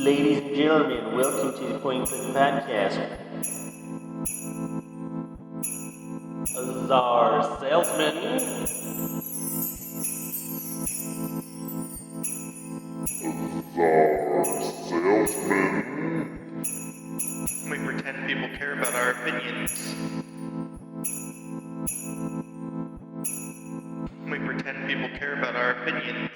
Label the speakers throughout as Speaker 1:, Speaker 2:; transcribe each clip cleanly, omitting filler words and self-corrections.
Speaker 1: Ladies and gentlemen, welcome to the Point Click Podcast. Azar Salesman.
Speaker 2: We pretend people care about our opinions. We pretend people care about our opinions.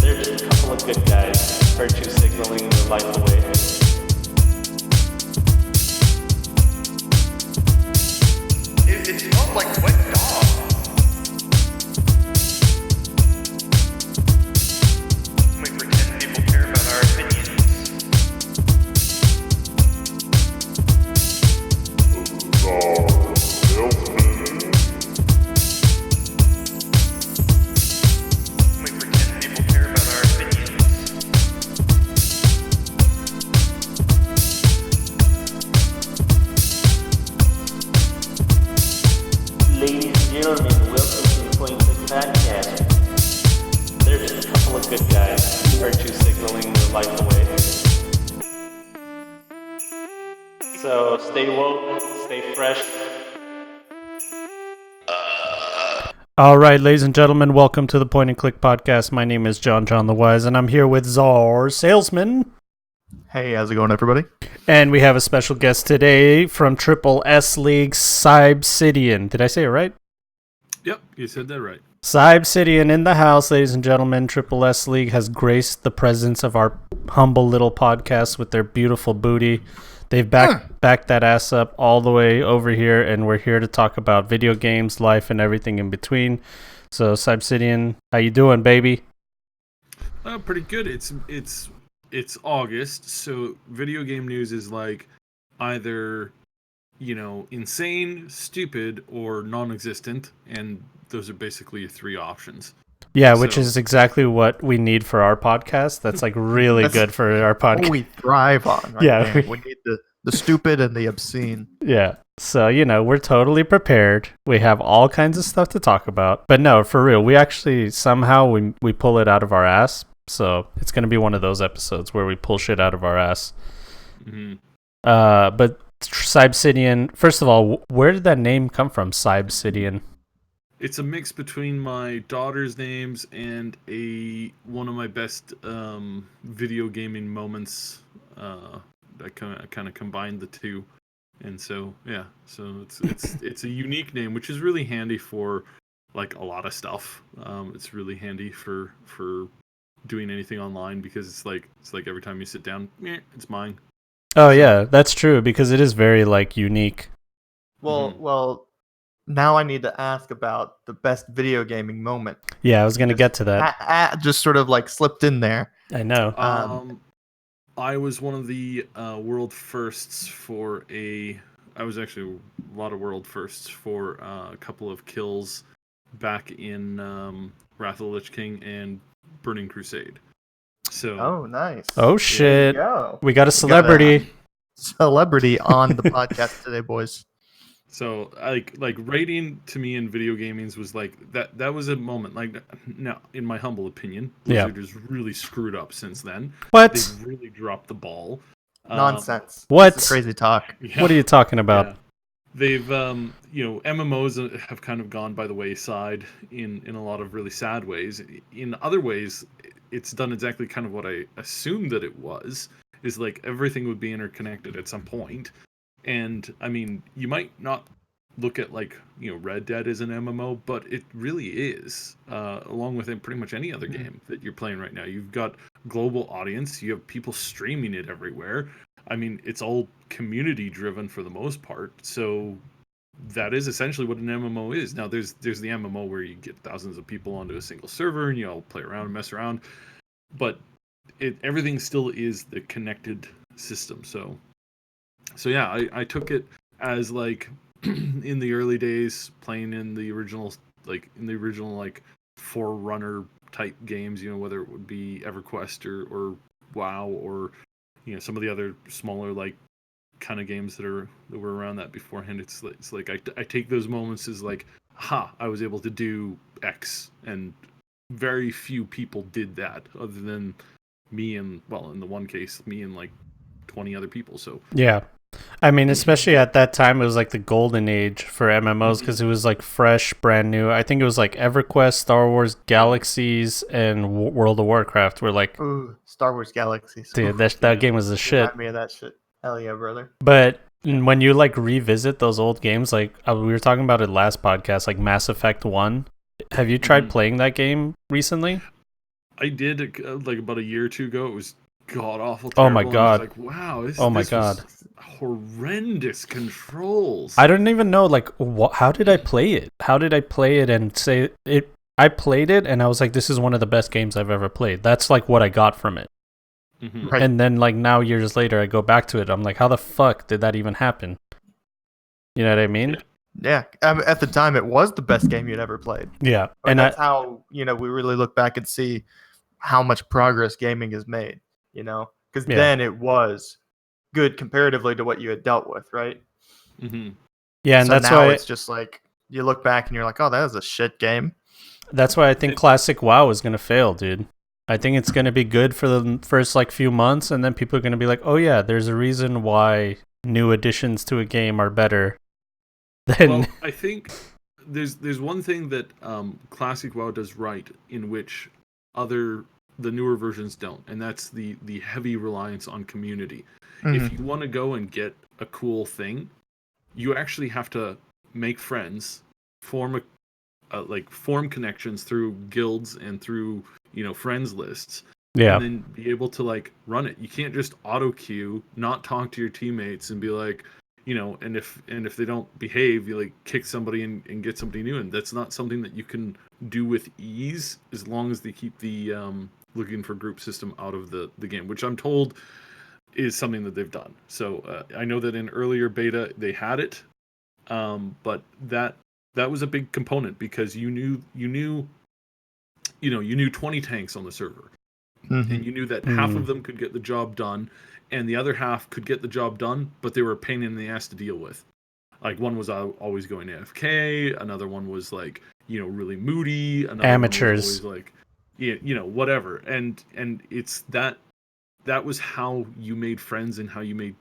Speaker 1: They're just a couple of good guys, virtue signaling their life away.
Speaker 2: It smells like wet dog. We pretend people care about our opinions. We pretend people care about our opinions.
Speaker 1: Ladies and gentlemen, welcome to the Point Click Podcast. They're just a couple of good guys, virtue signaling their life away. So stay woke, stay fresh.
Speaker 3: All right, ladies and gentlemen, welcome to the Point and Click Podcast. My name is John the Wise, and I'm here with Czar Salesman.
Speaker 4: Hey, how's it going, everybody?
Speaker 3: And we have a special guest today from Triple S League, Sybsydian. Did I say it right?
Speaker 5: Yep, you said that right.
Speaker 3: Sybsydian in the house, ladies and gentlemen. Triple S League has graced the presence of our humble little podcast with their beautiful booty. They've backed that ass up all the way over here, and we're here to talk about video games, life, and everything in between. So, Sybsydian, how you doing, baby?
Speaker 5: Pretty good. It's August, so video game news is like either, insane, stupid, or non-existent, and those are basically your three options.
Speaker 3: Yeah, which is exactly what we need for our podcast. That's like really good for our podcast.
Speaker 4: What we thrive on, right?
Speaker 3: Yeah.
Speaker 4: there. We need the stupid and the obscene.
Speaker 3: Yeah. So, we're totally prepared. We have all kinds of stuff to talk about. But no, for real, we actually somehow we pull it out of our ass. So it's going to be one of those episodes where we pull shit out of our ass.
Speaker 5: Mm-hmm.
Speaker 3: But Sybsydian, first of all, where did that name come from, Sybsydian?
Speaker 5: It's a mix between my daughter's names and one of my best video gaming moments. I kind of combined the two, and so it's a unique name, which is really handy for like a lot of stuff. It's really handy for doing anything online because it's like every time you sit down, it's mine.
Speaker 3: Oh yeah, that's true because it is very like unique.
Speaker 4: Well, now I need to ask about the best video gaming moment.
Speaker 3: Yeah, I was going to get to that.
Speaker 4: Just sort of like slipped in there.
Speaker 3: I know.
Speaker 5: I was one of the world firsts I was actually a lot of world firsts for a couple of kills back in Wrath of the Lich King and Burning Crusade. So.
Speaker 4: Oh, nice.
Speaker 3: Oh shit!
Speaker 4: Go.
Speaker 3: We got a celebrity.
Speaker 4: Celebrity on the podcast today, boys.
Speaker 5: So like rating to me in video gaming was like that was a moment like now in my humble opinion Blizzard has really screwed up since then.
Speaker 3: What?
Speaker 5: They've really dropped the ball.
Speaker 4: Nonsense.
Speaker 3: What?
Speaker 4: This is crazy talk.
Speaker 5: Yeah.
Speaker 3: What are you talking about?
Speaker 5: Yeah. They've MMOs have kind of gone by the wayside in a lot of really sad ways. In other ways, it's done exactly kind of what I assumed that it was, is like everything would be interconnected at some point. And I mean, you might not look at like, Red Dead as an MMO, but it really is, along with pretty much any other game that you're playing right now. You've got global audience, you have people streaming it everywhere. I mean, it's all community driven for the most part. So that is essentially what an MMO is. Now there's the MMO where you get thousands of people onto a single server and you all play around and mess around. But everything still is the connected system. So yeah, I took it as like in the early days playing in the original like Forerunner type games, whether it would be EverQuest or WoW or some of the other smaller like kind of games that were around that beforehand. It's like I take those moments as like, ha, I was able to do X, and very few people did that other than me and, well, in the one case, me and like 20 other people. So
Speaker 3: Yeah. I mean, especially at that time, it was like the golden age for MMOs because it was like fresh, brand new. I think it was like EverQuest, Star Wars Galaxies, and World of Warcraft were like,
Speaker 4: Ooh, Star Wars Galaxies.
Speaker 3: dude, that game was the shit.
Speaker 4: Remind me of that shit. Hell yeah, brother.
Speaker 3: But when you like revisit those old games, like we were talking about it last podcast, like Mass Effect 1, have you tried playing that game recently?
Speaker 5: I did like about a year or two ago. It was god awful.
Speaker 3: Oh my god!
Speaker 5: Like, wow. This
Speaker 3: god!
Speaker 5: Was horrendous controls.
Speaker 3: I don't even know like how did I play it? How did I play it and say it? I played it and I was like, this is one of the best games I've ever played. That's like what I got from it.
Speaker 5: Mm-hmm.
Speaker 4: Right.
Speaker 3: And then like now years later, I go back to it. I'm like, how the fuck did that even happen? You know what I mean?
Speaker 4: Yeah, at the time, it was the best game you'd ever played.
Speaker 3: Yeah.
Speaker 4: But
Speaker 3: And
Speaker 4: that's how, we really look back and see how much progress gaming has made, because
Speaker 3: Yeah.
Speaker 4: then it was good comparatively to what you had dealt with, right?
Speaker 5: Mm-hmm.
Speaker 3: yeah, and
Speaker 4: So
Speaker 3: that's
Speaker 4: now
Speaker 3: why
Speaker 4: it's just like you look back and you're like, oh, that was a shit game.
Speaker 3: that's why I think classic WoW is gonna fail, dude. I think it's gonna be good for the first like few months, and then people are gonna be like, oh yeah, there's a reason why new additions to a game are better than
Speaker 5: Well, I think there's one thing that classic WoW does right, in which the newer versions don't, and that's the heavy reliance on community. If you want to go and get a cool thing, you actually have to make friends, form form connections through guilds and through friends lists,
Speaker 3: yeah.
Speaker 5: and then be able to like run it. You can't just auto queue, not talk to your teammates, and be like, and if they don't behave, you like kick somebody and get somebody new. And that's not something that you can do with ease as long as they keep the looking for group system out of the game, which I'm told is something that they've done. So I know that in earlier beta they had it, but that was a big component because you knew 20 tanks on the server, and you knew that half of them could get the job done, and the other half could get the job done, but they were a pain in the ass to deal with. Like one was always going AFK, another one was like really moody, another
Speaker 3: Amateurs.
Speaker 5: one was always like whatever, and it's that was how you made friends and how you made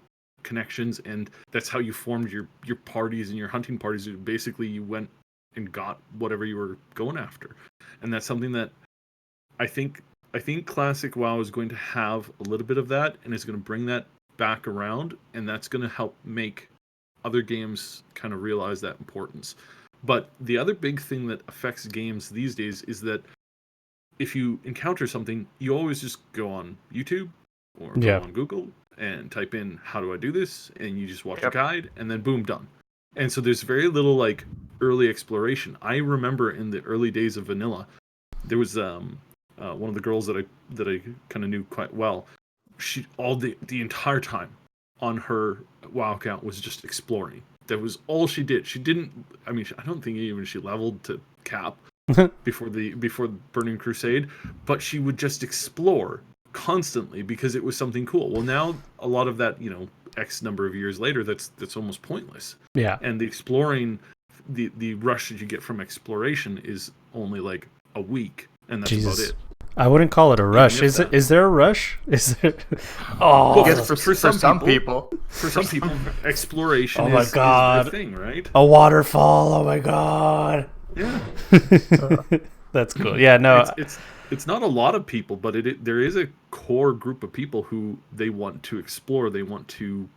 Speaker 5: connections, and that's how you formed your parties and your hunting parties. Basically, you went and got whatever you were going after, and that's something that I think classic WoW is going to have a little bit of that, and is going to bring that back around, and that's going to help make other games kind of realize that importance. But the other big thing that affects games these days is that if you encounter something, you always just go on YouTube or go on Google and type in how do I do this, and you just watch a guide, and then boom, done. And so there's very little like early exploration. I remember in the early days of vanilla, there was one of the girls that I kind of knew quite well. She all the entire time on her WoW account was just exploring. That was all she did. She didn't. I mean, I don't think even she leveled to cap before Burning Crusade, but she would just explore constantly because it was something cool. Well, now a lot of that, X number of years later, that's almost pointless.
Speaker 3: Yeah.
Speaker 5: And the exploring, the rush that you get from exploration is only like a week, and that's about it.
Speaker 3: I wouldn't call it a rush. Is there a rush? Is there? Oh,
Speaker 4: I guess for some people.
Speaker 5: For some people, exploration
Speaker 3: Oh my
Speaker 5: is
Speaker 3: God.
Speaker 5: the thing, right?
Speaker 3: A waterfall. Oh my god.
Speaker 5: Yeah.
Speaker 3: That's cool. Yeah, no.
Speaker 5: It's not a lot of people, but there is a core group of people who they want to explore. They want to,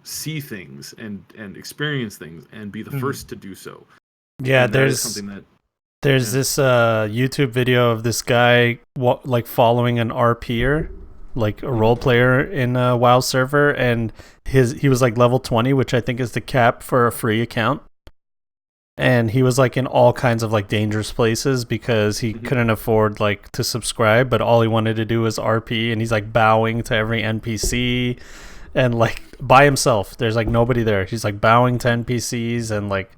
Speaker 5: see things and experience things and be the first to do so.
Speaker 3: Yeah,
Speaker 5: and
Speaker 3: there's
Speaker 5: something that.
Speaker 3: There's this YouTube video of this guy like following an RPer, like a role player in a WoW server, and he was like level 20, which I think is the cap for a free account. And he was like in all kinds of like dangerous places because he couldn't afford like to subscribe, but all he wanted to do was RP, and he's like bowing to every NPC and like by himself. There's like nobody there. He's like bowing to NPCs and like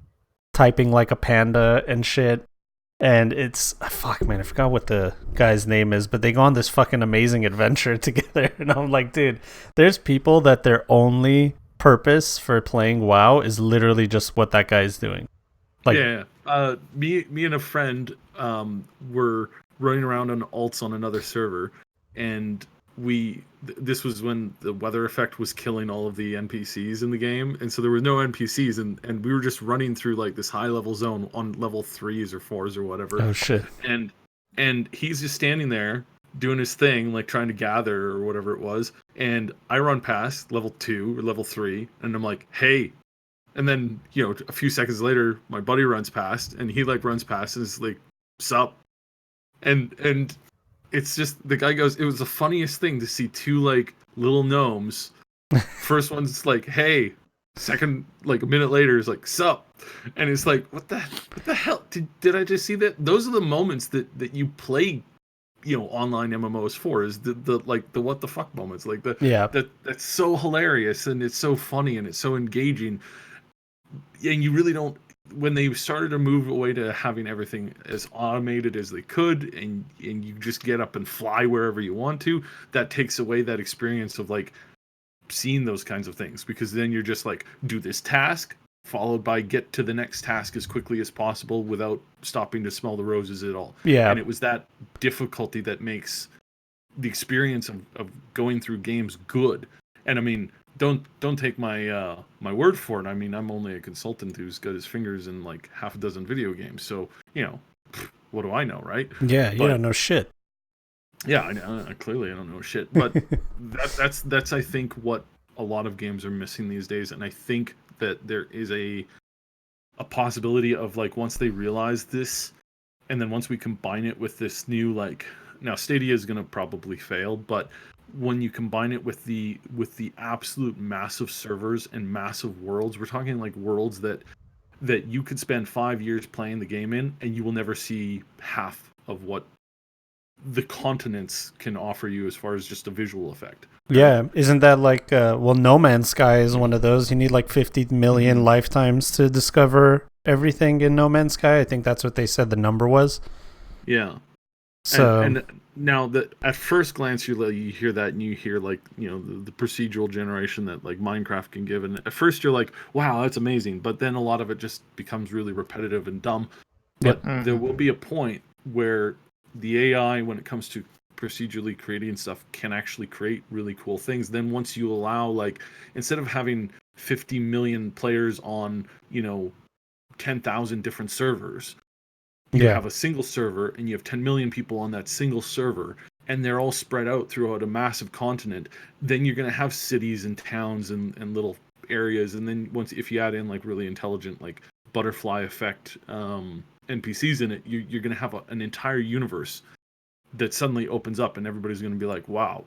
Speaker 3: typing like a panda and shit. And it's fuck, man. I forgot what the guy's name is, but they go on this fucking amazing adventure together. And I'm like, dude, there's people that their only purpose for playing WoW is literally just what that guy's doing. Like,
Speaker 5: yeah. Me and a friend were running around on alts on another server, and this was when the weather effect was killing all of the NPCs in the game, and so there were no NPCs, and we were just running through like this high level zone on level 3s or 4s or whatever.
Speaker 3: oh shit.
Speaker 5: And he's just standing there doing his thing, like trying to gather or whatever it was, and I run past level 2 or level 3, and I'm like, hey. And then, a few seconds later, my buddy runs past, and he like runs past and is like, sup? And it's just, the guy goes, it was the funniest thing to see two like little gnomes. First one's like, hey. Second, like a minute later, is like, sup? And it's like, what the hell? Did I just see that? Those are the moments that you play, online MMOs for, is the what the fuck moments. Like that's so hilarious, and it's so funny, and it's so engaging. And you really don't, when they started to move away to having everything as automated as they could, and you just get up and fly wherever you want to, that takes away that experience of like seeing those kinds of things, because then you're just like, do this task followed by get to the next task as quickly as possible without stopping to smell the roses at all.
Speaker 3: Yeah.
Speaker 5: And it was that difficulty that makes the experience of going through games good. And I mean, don't take my my word for it. I mean, I'm only a consultant who's got his fingers in like half a dozen video games. So, what do I know, right?
Speaker 3: Yeah, you don't know shit.
Speaker 5: Yeah, I know. Clearly, I don't know shit. But that's I think what a lot of games are missing these days. And I think that there is a possibility of like, once they realize this, and then once we combine it with this new, like, now Stadia is going to probably fail, but when you combine it with the absolute massive servers and massive worlds, we're talking like worlds that you could spend 5 years playing the game in, and you will never see half of what the continents can offer you as far as just a visual effect.
Speaker 3: Yeah, isn't that like No Man's Sky is one of those. You need like 50 million lifetimes to discover everything in No Man's Sky. I think that's what they said the number was.
Speaker 5: Yeah.
Speaker 3: So
Speaker 5: and now that at first glance you hear that, and you hear like, the procedural generation that like Minecraft can give, and at first you're like, wow, that's amazing, but then a lot of it just becomes really repetitive and dumb. But there will be a point where the AI, when it comes to procedurally creating stuff, can actually create really cool things. Then once you allow, like, instead of having 50 million players on 10,000 different servers, you have a single server, and you have 10 million people on that single server, and they're all spread out throughout a massive continent. Then you're going to have cities and towns and little areas. And then if you add in like really intelligent, like butterfly effect NPCs in it, you're going to have an entire universe that suddenly opens up, and everybody's going to be like, wow,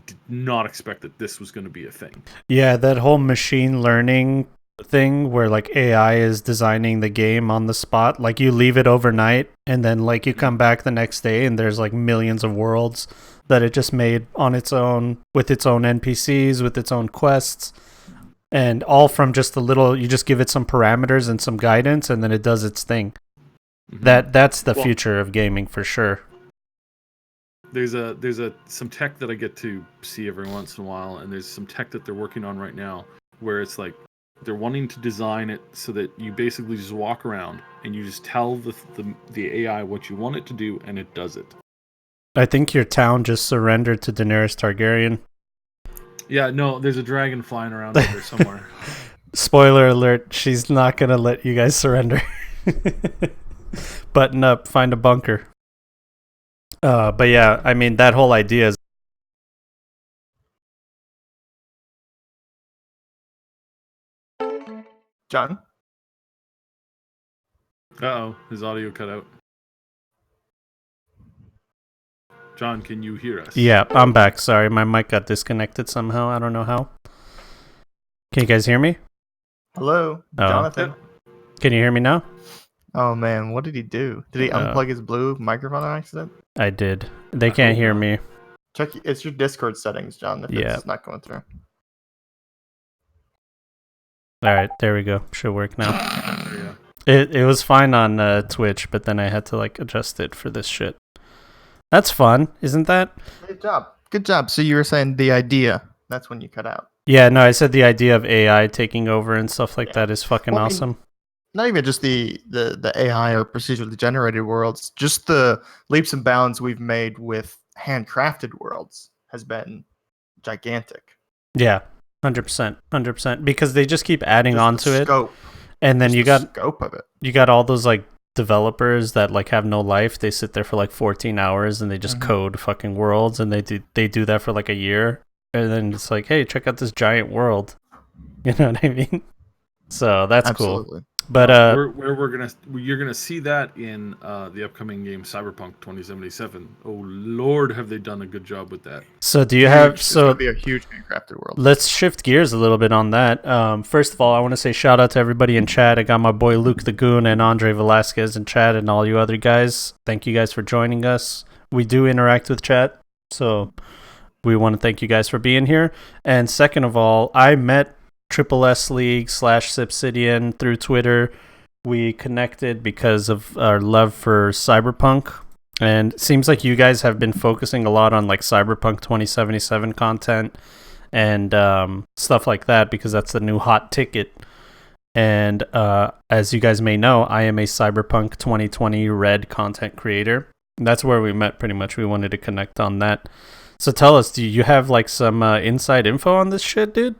Speaker 5: did not expect that this was going to be a thing.
Speaker 3: Yeah, that whole machine learning thing where like AI is designing the game on the spot, like you leave it overnight, and then like you come back the next day and there's like millions of worlds that it just made on its own, with its own NPCs, with its own quests, and all from just a little, you just give it some parameters and some guidance, and then it does its thing. That's the future of gaming for sure.
Speaker 5: There's some tech that I get to see every once in a while, and there's some tech that they're working on right now where it's like they're wanting to design it so that you basically just walk around and you just tell the AI what you want it to do, and it does it.
Speaker 3: I think your town just surrendered to Daenerys Targaryen.
Speaker 5: Yeah, no, there's a dragon flying around over there somewhere.
Speaker 3: Spoiler alert, she's not going to let you guys surrender. Button up, find a bunker. But yeah, I mean, that whole idea is...
Speaker 4: John?
Speaker 5: Uh-oh, his audio cut out. John, can you hear us?
Speaker 3: Yeah, I'm back. Sorry, my mic got disconnected somehow. I don't know how. Can you guys hear me?
Speaker 4: Hello, Jonathan.
Speaker 3: Can you hear me now?
Speaker 4: Oh man, what did he do? Did he unplug his blue microphone on accident?
Speaker 3: I did. They can't hear me.
Speaker 4: Check. It's your Discord settings, John. If it's not going through.
Speaker 3: All right, there we go. Should work now.
Speaker 5: Yeah.
Speaker 3: It was fine on Twitch, but then I had to like adjust it for this shit. That's fun, isn't that?
Speaker 4: Good job. Good job. So you were saying the idea. That's when you cut out.
Speaker 3: Yeah, no, I said the idea of AI taking over and stuff like
Speaker 4: Yeah.
Speaker 3: that is fucking
Speaker 4: Well, I mean,
Speaker 3: awesome.
Speaker 4: Not even just the AI or procedurally generated worlds, just the leaps and bounds we've made with handcrafted worlds has been gigantic.
Speaker 3: Yeah, 100%, 100%. Because they just keep adding
Speaker 4: Just
Speaker 3: onto
Speaker 4: the
Speaker 3: it,
Speaker 4: scope,
Speaker 3: and then
Speaker 4: just
Speaker 3: you
Speaker 4: the
Speaker 3: got
Speaker 4: scope of it.
Speaker 3: all those like developers that like have no life. They sit there for like 14 hours and they just code fucking worlds, and they do that for like a year, and then it's like, hey, check out this giant world. You know what I mean? So that's cool.
Speaker 4: Absolutely.
Speaker 3: But
Speaker 5: you're gonna see that in the upcoming game Cyberpunk 2077. Oh Lord, have they done a good job with that?
Speaker 3: so do you
Speaker 4: Huge.
Speaker 3: have
Speaker 4: It's
Speaker 3: so
Speaker 4: gonna be a huge handcrafted world.
Speaker 3: let's shift gears a little bit on that. First of all, I want to say shout out to everybody in chat. I got my boy Luke the Goon and Andre Velasquez in chat, and all you other guys. Thank you guys for joining us. We do interact with chat, so we want to thank you guys for being here. And second of all, I met Triple S League / Sybsydian through Twitter. We connected because of our love for Cyberpunk. And it seems like you guys have been focusing a lot on like Cyberpunk 2077 content and stuff like that, because that's the new hot ticket. And as you guys may know, I am a Cyberpunk 2020 Red content creator. That's where we met pretty much. We wanted to connect on that. So tell us, do you have like some inside info on this shit, dude?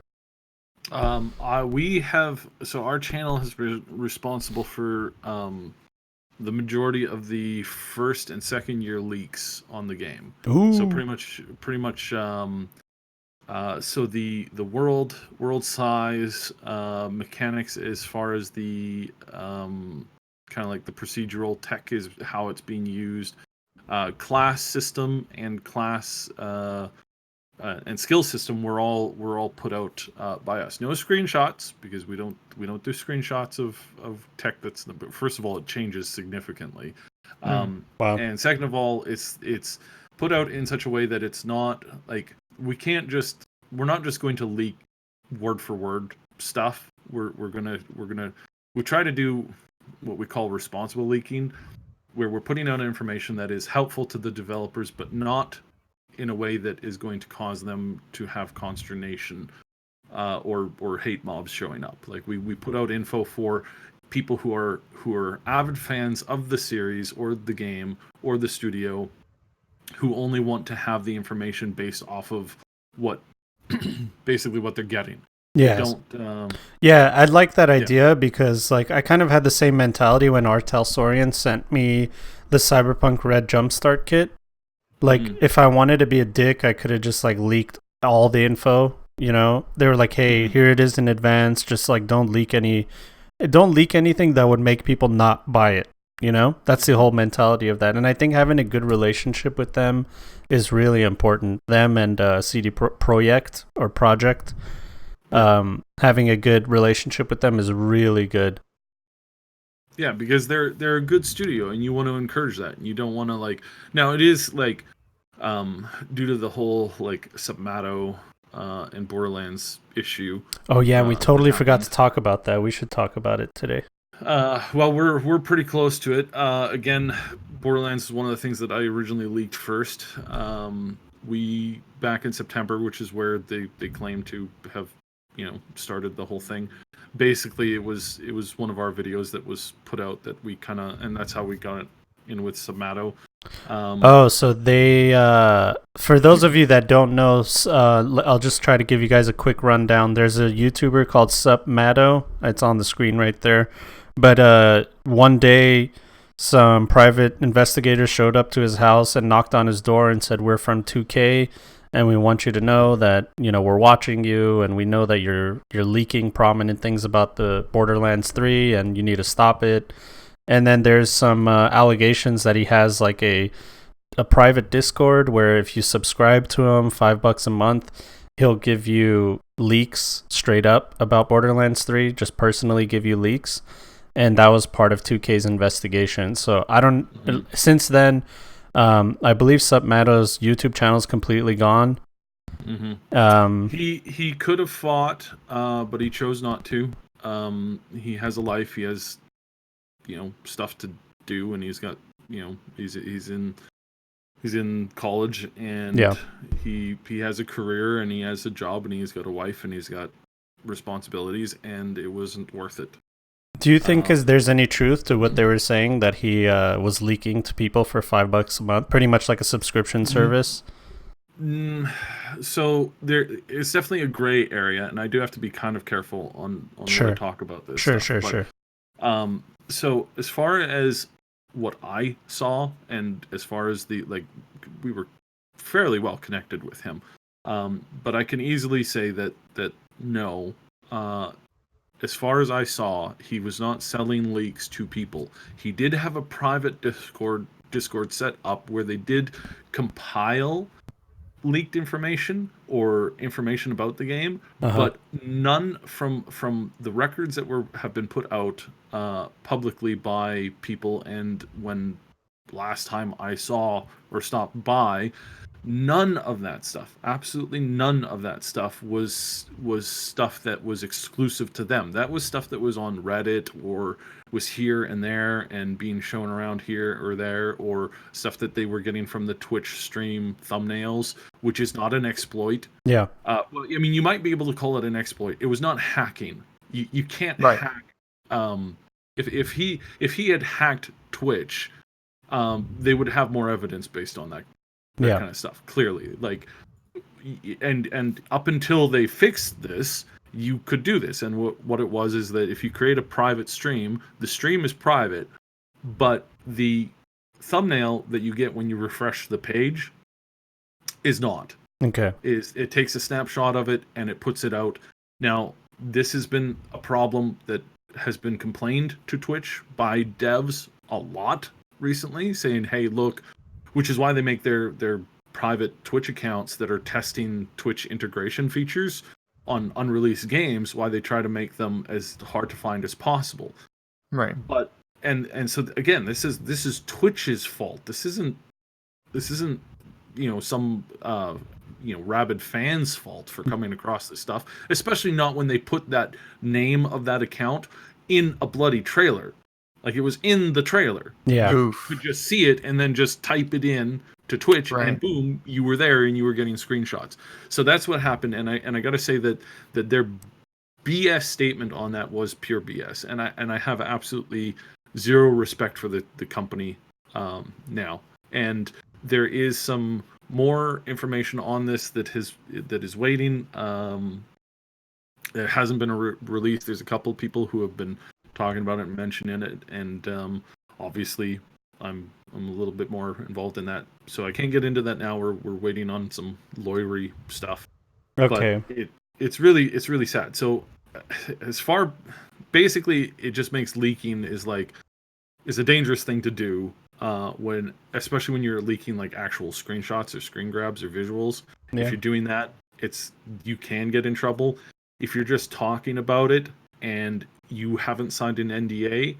Speaker 5: We have, so our channel has been responsible for the majority of the first and second year leaks on the game.
Speaker 3: Ooh.
Speaker 5: So pretty much so the world size, mechanics as far as the kind of like the procedural tech is how it's being used, class system and class and skill system were all put out by us. No screenshots, because we don't do screenshots of tech that's, first of all, it changes significantly.
Speaker 3: Wow.
Speaker 5: And second of all, it's put out in such a way that it's not like we're not just going to leak word for word stuff. We try to do what we call responsible leaking, where we're putting out information that is helpful to the developers, but not in a way that is going to cause them to have consternation or hate mobs showing up. Like we put out info for people who are avid fans of the series or the game or the studio, who only want to have the information based off of what basically what they're getting.
Speaker 3: Yeah. Yeah, I'd like that idea, because like I kind of had the same mentality when Artel Sorian sent me the Cyberpunk Red Jumpstart kit. Like, if I wanted to be a dick, I could have just like leaked all the info. You know, they were like, "Hey, here it is in advance. Just like don't leak anything that would make people not buy it." You know, that's the whole mentality of that. And I think having a good relationship with them is really important. Them and CD Projekt or Project, having a good relationship with them is really good.
Speaker 5: Yeah, because they're a good studio, and you want to encourage that. And you don't want to like. Now it is like, due to the whole like SUPMATTO and Borderlands issue.
Speaker 3: Oh yeah, we totally forgot to talk about that. We should talk about it today.
Speaker 5: Well, we're pretty close to it. Again, Borderlands is one of the things that I originally leaked first. We back in September, which is where they claim to have started the whole thing. Basically, it was one of our videos that was put out that we kind of, and that's how we got it in with SUPMATTO.
Speaker 3: So they, for those of you that don't know, I'll just try to give you guys a quick rundown. There's a YouTuber called SUPMATTO. It's on the screen right there. But one day, some private investigators showed up to his house and knocked on his door and said, "We're from 2K. And we want you to know that, we're watching you, and we know that you're leaking prominent things about the Borderlands 3, and you need to stop it." And then there's some allegations that he has like a private Discord where if you subscribe to him, $5 a month, he'll give you leaks straight up about Borderlands 3, just personally give you leaks. And that was part of 2K's investigation. So since then, I believe SUPMATTO's YouTube channel is completely gone.
Speaker 5: He could have fought, but he chose not to. He has a life. He has stuff to do, and he's got he's in college, and he has a career, and he has a job, and he's got a wife, and he's got responsibilities, and it wasn't worth it.
Speaker 3: Do you think there's any truth to what they were saying, that he was leaking to people for $5 a month, pretty much like a subscription service?
Speaker 5: So there is definitely a gray area, and I do have to be kind of careful on when I talk about this.
Speaker 3: Sure.
Speaker 5: So as far as what I saw, and as far as we were fairly well connected with him, but I can easily say that no. As far as I saw, he was not selling leaks to people. He did have a private Discord set up where they did compile leaked information or information about the game, but none from the records that have been put out publicly by people. And when last time I saw or stopped by, none of that stuff, absolutely none of that stuff was stuff that was exclusive to them. That was stuff that was on Reddit or was here and there and being shown around here or there, or stuff that they were getting from the Twitch stream thumbnails, which is not an exploit.
Speaker 3: Yeah.
Speaker 5: Well, I mean, you might be able to call it an exploit. It was not hacking. You can't hack. If he had hacked Twitch, they would have more evidence based on that kind of stuff, clearly. And up until they fixed this, you could do this. And what it was is that if you create a private stream, the stream is private, but the thumbnail that you get when you refresh the page is not.
Speaker 3: Okay.
Speaker 5: It takes a snapshot of it and it puts it out. Now, this has been a problem that has been complained to Twitch by devs a lot recently, saying, hey, look, which is why they make their private Twitch accounts that are testing Twitch integration features on unreleased games, why they try to make them as hard to find as possible.
Speaker 4: Right.
Speaker 5: But and so again, this is Twitch's fault. This isn't some rabid fans' fault for coming across this stuff, especially not when they put that name of that account in a bloody trailer. Like, it was in the trailer.
Speaker 3: Yeah.
Speaker 5: You could just see it and then just type it in to Twitch, and boom, you were there and you were getting screenshots. So that's what happened, and I got to say that their BS statement on that was pure BS, and I have absolutely zero respect for the company now. And there is some more information on this that is waiting. There hasn't been a release. There's a couple of people who have been talking about it and mentioning it, and obviously I'm a little bit more involved in that, so I can't get into that now. We're waiting on some lawyery stuff.
Speaker 3: Okay.
Speaker 5: But it's really sad. So basically it just makes leaking is a dangerous thing to do, especially when you're leaking like actual screenshots or screen grabs or visuals. If you're doing that, you can get in trouble. If you're just talking about it and you haven't signed an NDA,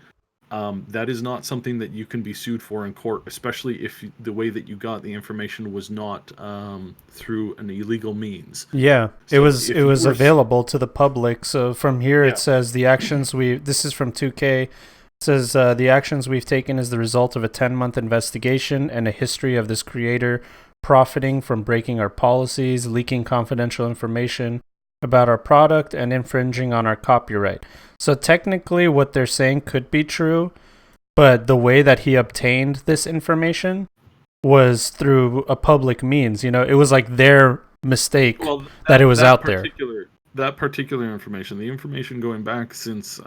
Speaker 5: that is not something that you can be sued for in court, especially if the way that you got the information was not through an illegal means.
Speaker 3: Yeah, so it was available to the public. So from here it says the actions this is from 2K. It says the actions we've taken is the result of a 10-month investigation and a history of this creator profiting from breaking our policies, leaking confidential information about our product, and infringing on our copyright. So technically what they're saying could be true, but the way that he obtained this information was through a public means. It was like their mistake that it was out there.
Speaker 5: That particular information, the information going back since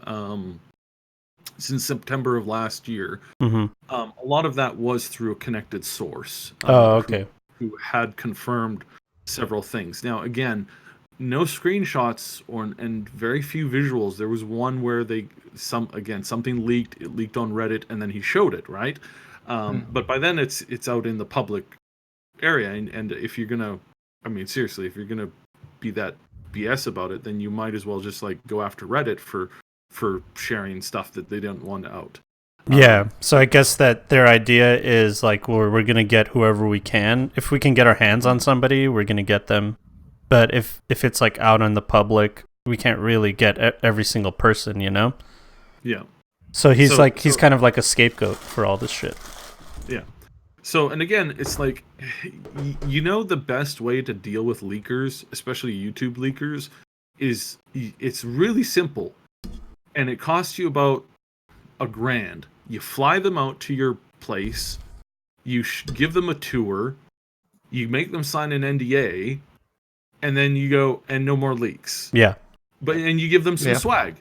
Speaker 5: September of last year, a lot of that was through a connected source. Who had confirmed several things. Now, again, no screenshots and very few visuals. There was one where something leaked. It leaked on Reddit, and then he showed it, right? But by then it's out in the public area, and if you're gonna, seriously, if you're gonna be that BS about it, then you might as well just go after Reddit for sharing stuff that they don't want out.
Speaker 3: Yeah, so I guess that their idea is we're gonna get whoever we can. If we can get our hands on somebody, we're gonna get them. But if it's out in the public, we can't really get every single person,
Speaker 5: Yeah.
Speaker 3: So he's
Speaker 5: So-
Speaker 3: he's
Speaker 5: so-
Speaker 3: kind of like a scapegoat for all this shit.
Speaker 5: Yeah. So, and again, it's like, you know, the best way to deal with leakers, especially YouTube leakers, is it's really simple, and it costs you about $1,000. You fly them out to your place, you give them a tour, you make them sign an NDA, and then you go, and no more leaks.
Speaker 3: Yeah.
Speaker 5: And you give them some swag.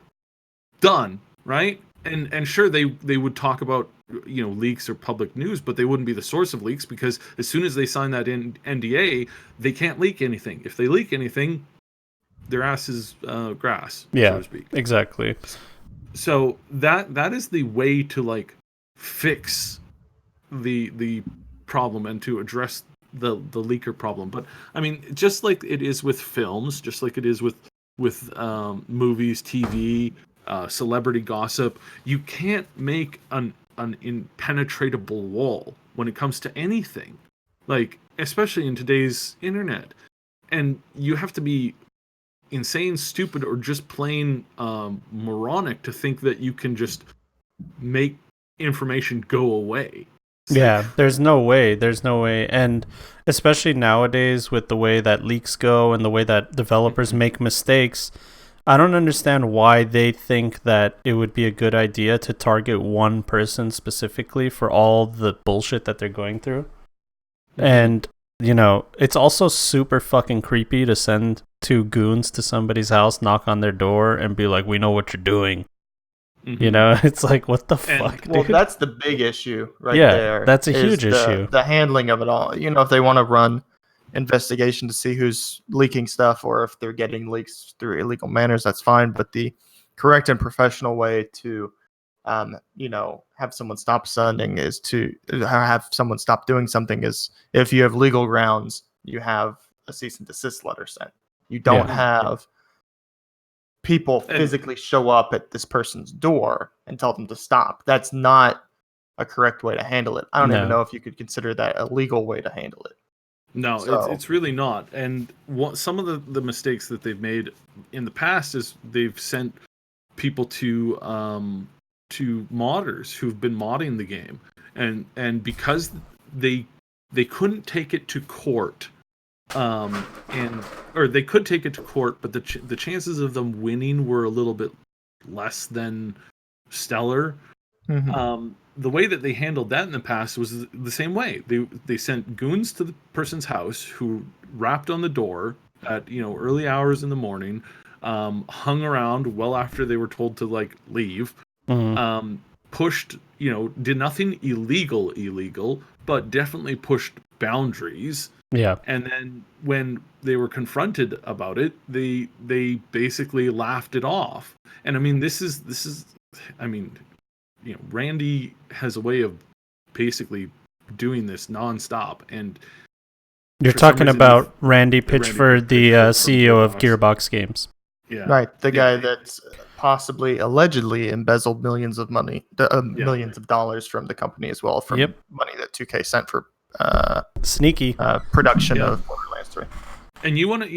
Speaker 5: Done, right? And sure, they would talk about, you know, leaks or public news, but they wouldn't be the source of leaks, because as soon as they sign that NDA, they can't leak anything. If they leak anything, their ass is grass,
Speaker 3: Yeah.
Speaker 5: so to speak.
Speaker 3: Exactly.
Speaker 5: So that is the way to like fix the problem and to address the leaker problem. But I mean, just like it is with films, just like it is with movies, TV, celebrity gossip, you can't make an impenetrable wall when it comes to anything, like especially in today's internet. And you have to be insane, stupid, or just plain moronic to think that you can just make information go away.
Speaker 3: Yeah, there's no way. There's no way. And especially nowadays with the way that leaks go and the way that developers make mistakes, I don't understand why they think that it would be a good idea to target one person specifically for all the bullshit that they're going through. And, you know, it's also super fucking creepy to send 2 goons to somebody's house, knock on their door, and be like, we know what you're doing. You know, it's like, what the fuck,
Speaker 4: Well,
Speaker 3: dude?
Speaker 4: that's the big issue right
Speaker 3: Yeah,
Speaker 4: there.
Speaker 3: that's a
Speaker 4: is
Speaker 3: huge
Speaker 4: the,
Speaker 3: issue.
Speaker 4: The handling of it all. You know, if they want to run investigation to see who's leaking stuff or if they're getting leaks through illegal manners, that's fine. But the correct and professional way to, you know, have someone stop sending is to have someone stop doing something is if you have legal grounds, you have a cease and desist letter sent. You don't have people physically show up at this person's door and tell them to stop. That's not a correct way to handle it. I don't even know if you could consider that a legal way to handle it.
Speaker 5: No, it's really not. And some of the mistakes that they've made in the past is they've sent people to modders who've been modding the game, and because they couldn't take it to court, or they could take it to court, but the chances of them winning were a little bit less than stellar. The way that they handled that in the past was the same way. They sent goons to the person's house who rapped on the door at, you know, early hours in the morning, hung around well after they were told to like leave, pushed, you know, did nothing illegal, but definitely pushed boundaries.
Speaker 3: Yeah.
Speaker 5: And then when they were confronted about it, they basically laughed it off. And I mean, this is I mean, you know, Randy has a way of basically doing this nonstop. And
Speaker 3: you're talking about Randy Pitchford, the CEO of Gearbox Games.
Speaker 5: Yeah.
Speaker 4: Right. The guy that's possibly allegedly embezzled millions of money, millions of dollars from the company as well, from money that 2K sent for
Speaker 3: sneaky
Speaker 4: production of Borderlands 3.
Speaker 5: And you want to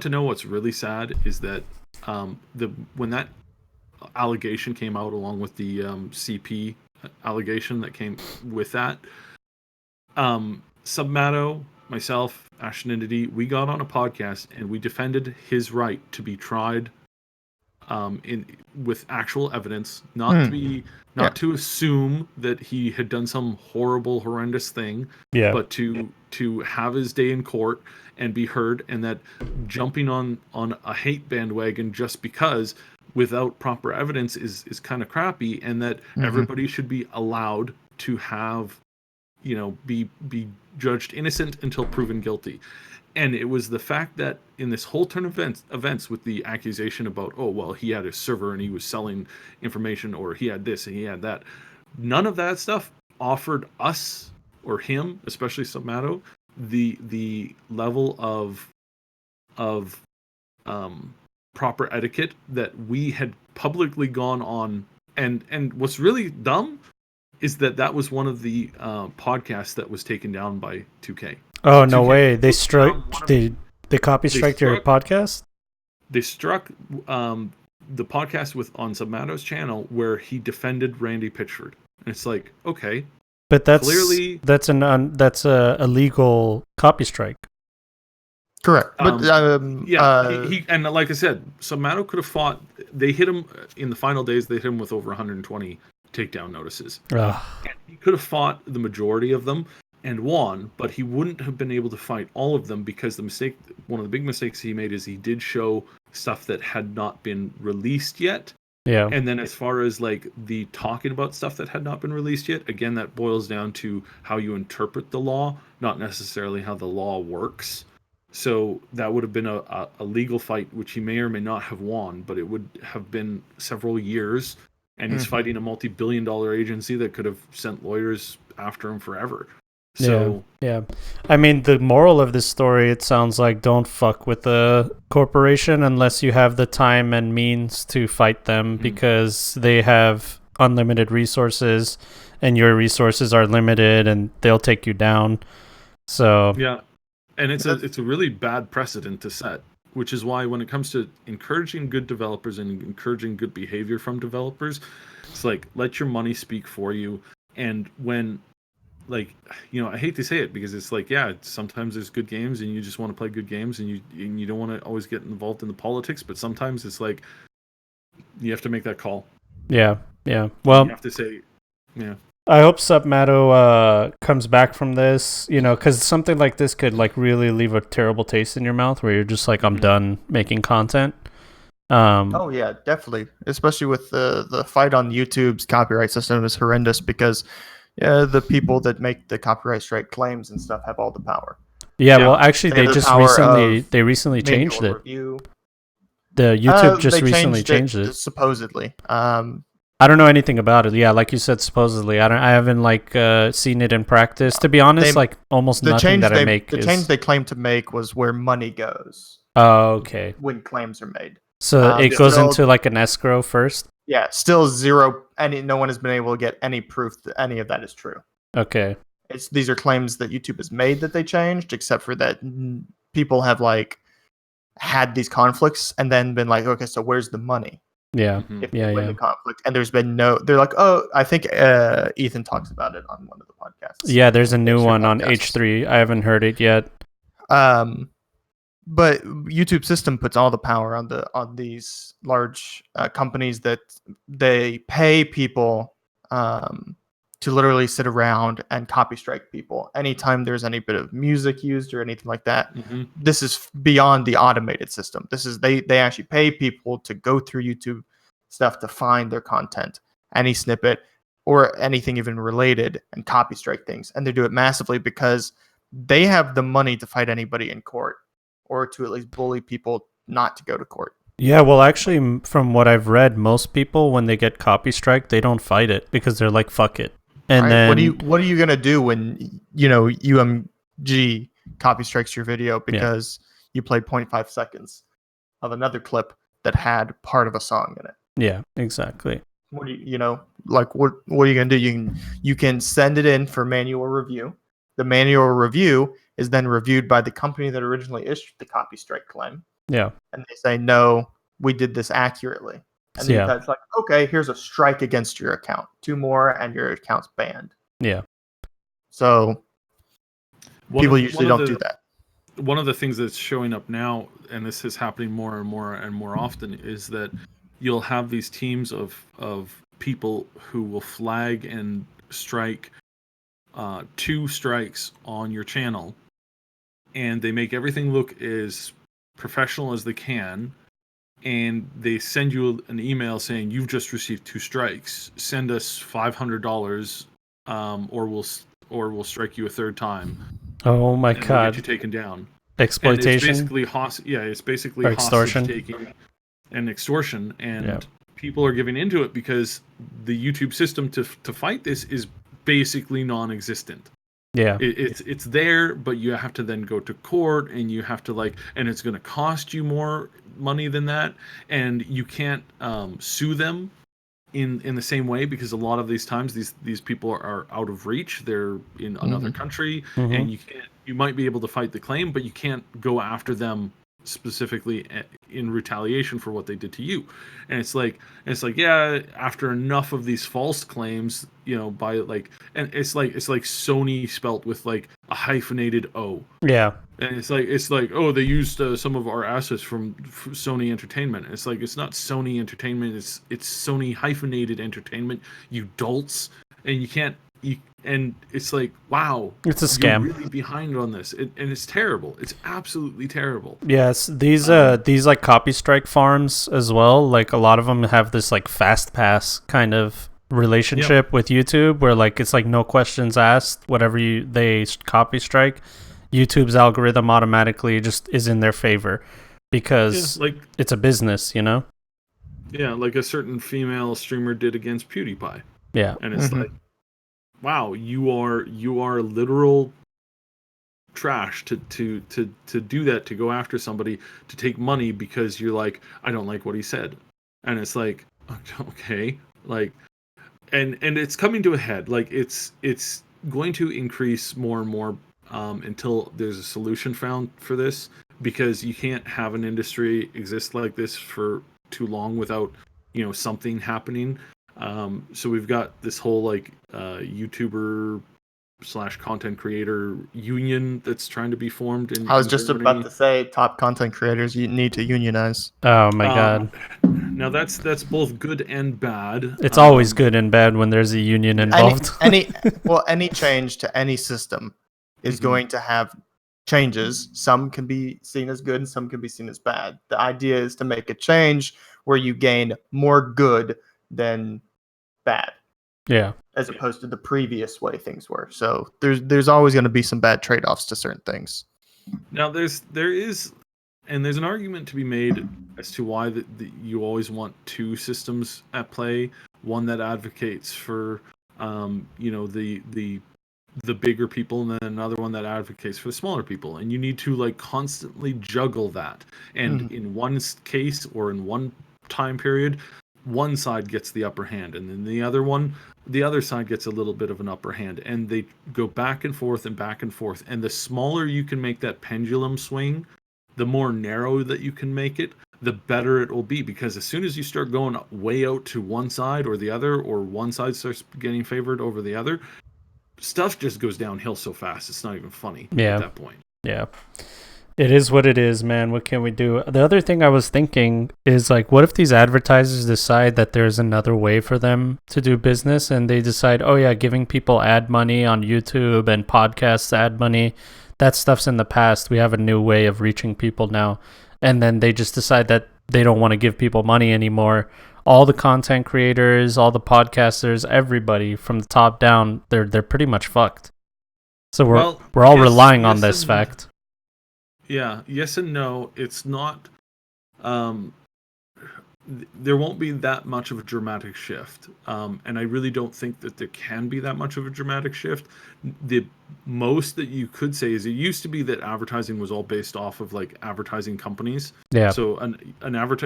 Speaker 5: know what's really sad is that when that allegation came out along with the CP allegation that came with that, SUPMATTO, myself, Ashtonidity, we got on a podcast and we defended his right to be tried with actual evidence, not to assume that he had done some horrible, horrendous thing, but to have his day in court and be heard, and that jumping on a hate bandwagon just because without proper evidence is kind of crappy, and that everybody should be allowed to have, you know, be judged innocent until proven guilty. And it was the fact that in this whole turn of events with the accusation about, oh, well, he had a server and he was selling information, or he had this and he had that, none of that stuff offered us or him, especially SUPMATTO, the level of proper etiquette that we had publicly gone on. And what's really dumb is that was one of the podcasts that was taken down by 2K.
Speaker 3: Oh, no way. They struck. They copy strike your podcast?
Speaker 5: They struck the podcast on SUPMATTO's channel where he defended Randy Pitchford. And it's like, okay,
Speaker 3: But that's
Speaker 5: clearly
Speaker 3: that's a illegal copy strike.
Speaker 4: Correct. But
Speaker 5: he and like I said, SUPMATTO could have fought. They hit him in the final days. They hit him with over 120 takedown notices.
Speaker 3: Ugh.
Speaker 5: And he could have fought the majority of them and won, but he wouldn't have been able to fight all of them because one of the big mistakes he made is he did show stuff that had not been released yet.
Speaker 3: Yeah.
Speaker 5: And then as far as like the talking about stuff that had not been released yet, again, that boils down to how you interpret the law, not necessarily how the law works. So that would have been a legal fight, which he may or may not have won, but it would have been several years. And he's fighting a multi-billion-dollar agency that could have sent lawyers after him forever. So
Speaker 3: yeah. I mean, the moral of this story, it sounds like don't fuck with a corporation unless you have the time and means to fight them because they have unlimited resources and your resources are limited and they'll take you down. So
Speaker 5: yeah. And it's a really bad precedent to set, which is why when it comes to encouraging good developers and encouraging good behavior from developers, it's like let your money speak for you. And when like, you know, I hate to say it because it's like, yeah, sometimes there's good games and you just want to play good games and you don't want to always get involved in the politics, but sometimes it's like you have to make that call.
Speaker 3: Yeah. Well,
Speaker 5: you have to say, yeah.
Speaker 3: I hope SUPMATTO comes back from this, you know, because something like this could like really leave a terrible taste in your mouth where you're just like, I'm done making content.
Speaker 4: Oh yeah, definitely. Especially with the fight on YouTube's copyright system is horrendous because the people that make the copyright strike claims and stuff have all the power.
Speaker 3: Yeah, well, actually,
Speaker 4: They have the power
Speaker 3: they recently changed it.
Speaker 4: Review.
Speaker 3: The YouTube just
Speaker 4: They
Speaker 3: recently changed it.
Speaker 4: Supposedly.
Speaker 3: I don't know anything about it. Yeah, like you said, supposedly. I haven't like seen it in practice. To be honest, like almost nothing that I make.
Speaker 4: The change they claim to make was where money goes.
Speaker 3: Oh, okay.
Speaker 4: When claims are made.
Speaker 3: So it goes into like an escrow first.
Speaker 4: Yeah, still zero. No one has been able to get any proof that any of that is true.
Speaker 3: Okay.
Speaker 4: These are claims that YouTube has made that they changed, except for that people have like had these conflicts and then been like, okay, so where's the money?
Speaker 3: Yeah.
Speaker 4: If they win the conflict, and there's been no. They're like, oh, I think Ethan talks about it on one of the podcasts.
Speaker 3: Yeah, there's a new one on H3. I haven't heard it yet.
Speaker 4: But YouTube system puts all the power on these large companies that they pay people to literally sit around and copy strike people anytime there's any bit of music used or anything like that. This is beyond the automated system. This is they actually pay people to go through YouTube stuff to find their content, any snippet or anything even related, and copy strike things. And they do it massively because they have the money to fight anybody in court, or to at least bully people not to go to court.
Speaker 3: Yeah, well, actually, from what I've read, most people, when they get copy strike, they don't fight it because they're like, fuck it. And
Speaker 4: right?
Speaker 3: then
Speaker 4: what are you gonna do when UMG copy strikes your video because you played 0.5 seconds of another clip that had part of a song in it?
Speaker 3: Yeah, exactly.
Speaker 4: What do what are you gonna do? You can send it in for manual review. The manual review is then reviewed by the company that originally issued the copy strike claim.
Speaker 3: Yeah.
Speaker 4: And they say, no, we did this accurately. And then it's like, okay, here's a strike against your account. 2 more and your account's banned.
Speaker 3: Yeah.
Speaker 4: So people usually don't do that.
Speaker 5: One of the things that's showing up now, and this is happening more and more and more often, is that you'll have these teams of people who will flag and strike 2 strikes on your channel, and they make everything look as professional as they can, and they send you an email saying you've just received 2 strikes. Send us $500, or we'll strike you a 3rd time.
Speaker 3: Oh my
Speaker 5: and
Speaker 3: god!
Speaker 5: We'll get you taken down.
Speaker 3: Exploitation.
Speaker 5: And it's basically
Speaker 3: or extortion.
Speaker 5: hostage taking and extortion, and people are giving into it because the YouTube system to fight this is basically non-existent.
Speaker 3: Yeah,
Speaker 5: it's there, but you have to then go to court, and you have to and it's going to cost you more money than that, and you can't sue them in the same way because a lot of these times these people are out of reach. They're in another country, and you might be able to fight the claim, but you can't go after them specifically in retaliation for what they did to you. And it's like yeah, after enough of these false claims, by like, and it's like Sony spelt with like a hyphenated O.
Speaker 3: Yeah.
Speaker 5: And it's like oh, they used some of our assets from Sony Entertainment. It's like, it's not Sony Entertainment, it's Sony hyphenated entertainment, you dolts. And you can't, and it's like, wow,
Speaker 3: It's a scam.
Speaker 5: you're really behind on this. And it's terrible. It's absolutely terrible.
Speaker 3: Yes, these like copy strike farms as well, like a lot of them have this like fast pass kind of relationship with YouTube, where like it's like no questions asked, whatever they copy strike, YouTube's algorithm automatically just is in their favor because
Speaker 5: like
Speaker 3: it's a business,
Speaker 5: Yeah, like a certain female streamer did against PewDiePie.
Speaker 3: Yeah.
Speaker 5: And it's like, wow, you are literal trash to do that, to go after somebody, to take money because you're like, I don't like what he said. And it's like, okay, like, and it's coming to a head. Like, it's going to increase more and more until there's a solution found for this, because you can't have an industry exist like this for too long without something happening. So we've got this whole like YouTuber / content creator union that's trying to be formed in
Speaker 4: I was just
Speaker 5: Germany.
Speaker 4: about to say, top content creators, you need to unionize.
Speaker 3: Oh my god.
Speaker 5: Now that's both good and bad.
Speaker 3: It's always good and bad when there's a union involved.
Speaker 4: Any change to any system is going to have changes. Some can be seen as good and some can be seen as bad. The idea is to make a change where you gain more good than bad.
Speaker 3: Yeah.
Speaker 4: As opposed to the previous way things were. So there's always going to be some bad trade-offs to certain things.
Speaker 5: Now there's an argument to be made as to why you always want two systems at play. One that advocates for the bigger people, and then another one that advocates for the smaller people, and you need to like constantly juggle that. And in one case, or in one time period, one side gets the upper hand, and then the other side gets a little bit of an upper hand, and they go back and forth and back and forth. And the smaller you can make that pendulum swing, the more narrow that you can make it, the better it will be. Because as soon as you start going way out to one side or the other, or one side starts getting favored over the other, stuff just goes downhill so fast it's not even funny at that point.
Speaker 3: Yeah. It is what it is, man. What can we do? The other thing I was thinking is, like, what if these advertisers decide that there's another way for them to do business, and they decide, oh yeah, giving people ad money on YouTube and podcasts ad money, that stuff's in the past. We have a new way of reaching people now. And then they just decide that they don't want to give people money anymore. All the content creators, all the podcasters, everybody from the top down, they're pretty much fucked. So we're all relying on this fact.
Speaker 5: Yeah, yes and no. It's not. There won't be that much of a dramatic shift, and I really don't think that there can be that much of a dramatic shift. The most that you could say is, it used to be that advertising was all based off of like advertising companies.
Speaker 3: Yeah.
Speaker 5: So an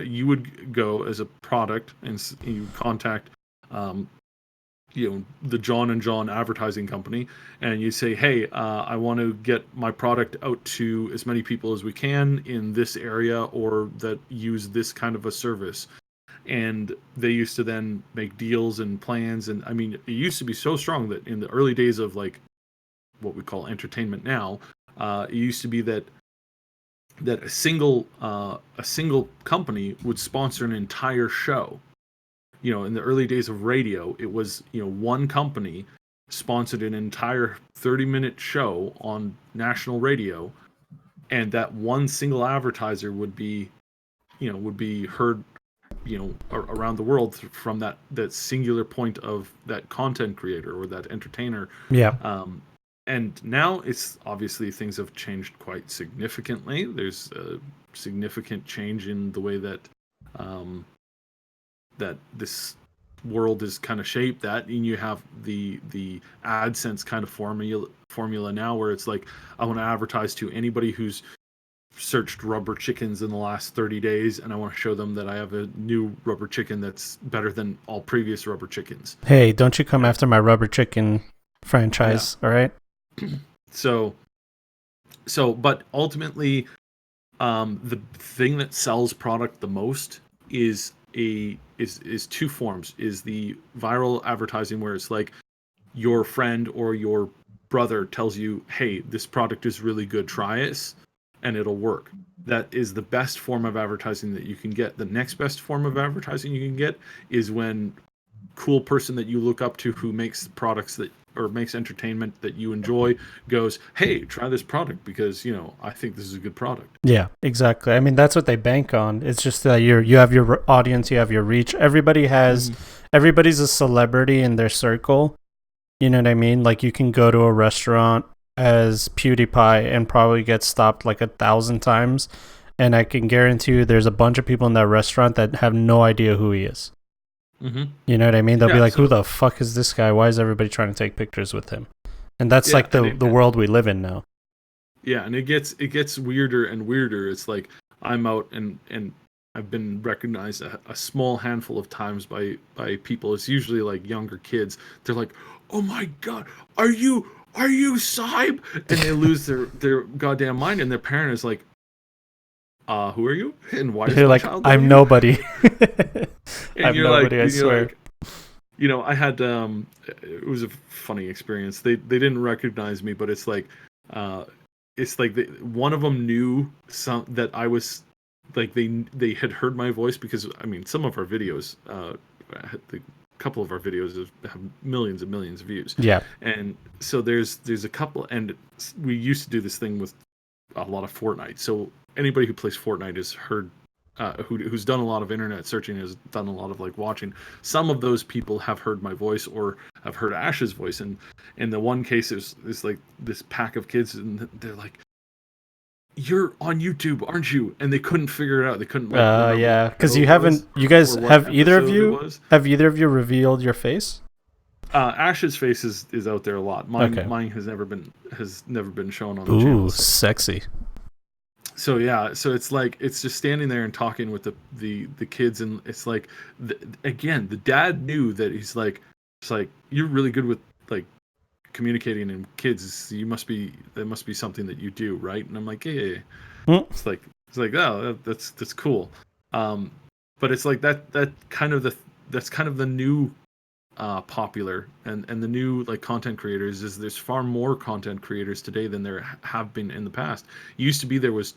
Speaker 5: you would go as a product and you contact the John and John advertising company, and you say, hey, I want to get my product out to as many people as we can in this area, or that use this kind of a service. And they used to then make deals and plans. And I mean, it used to be so strong that in the early days of like what we call entertainment now, it used to be that a single company would sponsor an entire show. In the early days of radio, it was, one company sponsored an entire 30-minute show on national radio, and that one single advertiser would be heard, around the world from that singular point of that content creator or that entertainer.
Speaker 3: Yeah.
Speaker 5: And now it's obviously things have changed quite significantly. There's a significant change in the way that that this world is kind of shaped. That, and you have the AdSense kind of formula now, where it's like, I want to advertise to anybody who's searched rubber chickens in the last 30 days, and I want to show them that I have a new rubber chicken that's better than all previous rubber chickens.
Speaker 3: Hey, don't you come after my rubber chicken franchise, all right?
Speaker 5: So but ultimately, the thing that sells product the most is two forms. Is the viral advertising where it's like your friend or your brother tells you, hey, this product is really good, try it, and it'll work. That is the best form of advertising that you can get. The next best form of advertising you can get is when cool person that you look up to who makes products that or makes entertainment that you enjoy goes, hey, try this product because I think this is a good product.
Speaker 3: Yeah, exactly. I mean, that's what they bank on. It's just that you have your audience, you have your reach. Everybody's a celebrity in their circle. You know what I mean? Like, you can go to a restaurant as PewDiePie and probably get stopped like 1,000 times, and I can guarantee you there's a bunch of people in that restaurant that have no idea who he is. You know what I mean? They'll be like, who the fuck is this guy? Why is everybody trying to take pictures with him? And that's like the world we live in now.
Speaker 5: Yeah, and it gets weirder and weirder. It's like I'm out and I've been recognized a small handful of times by people. It's usually like younger kids. They're like, oh my god, are you Syb? And they lose their goddamn mind, and their parent is like, who are you? And why is
Speaker 3: you're
Speaker 5: my
Speaker 3: like,
Speaker 5: child
Speaker 3: I'm nobody.
Speaker 5: I'm
Speaker 3: nobody, I swear.
Speaker 5: I had it was a funny experience. They didn't recognize me, but it's like one of them knew that I was like they had heard my voice because I mean some of our videos, a couple of our videos have millions and millions of views.
Speaker 3: Yeah, and
Speaker 5: so there's a couple, and we used to do this thing with a lot of Fortnite. So anybody who plays Fortnite has heard. Who's done a lot of internet searching, has done a lot of like watching. Some of those people have heard my voice or have heard Ash's voice, and in the one case is like this pack of kids, and they're like, "You're on YouTube, aren't you?" And they couldn't figure it out. They couldn't.
Speaker 3: Yeah, because you haven't. You guys have either of you revealed your face?
Speaker 5: Ash's face is out there a lot. Mine has never been shown on the channel.
Speaker 3: Ooh, sexy.
Speaker 5: So yeah, so it's like it's just standing there and talking with the kids, and it's like again the dad knew that he's like, it's like you're really good with like communicating in kids. There must be something that you do, right? And I'm like, yeah. It's like oh that's cool, but it's like that's kind of the new popular and the new like content creators is there's far more content creators today than there have been in the past. It used to be there was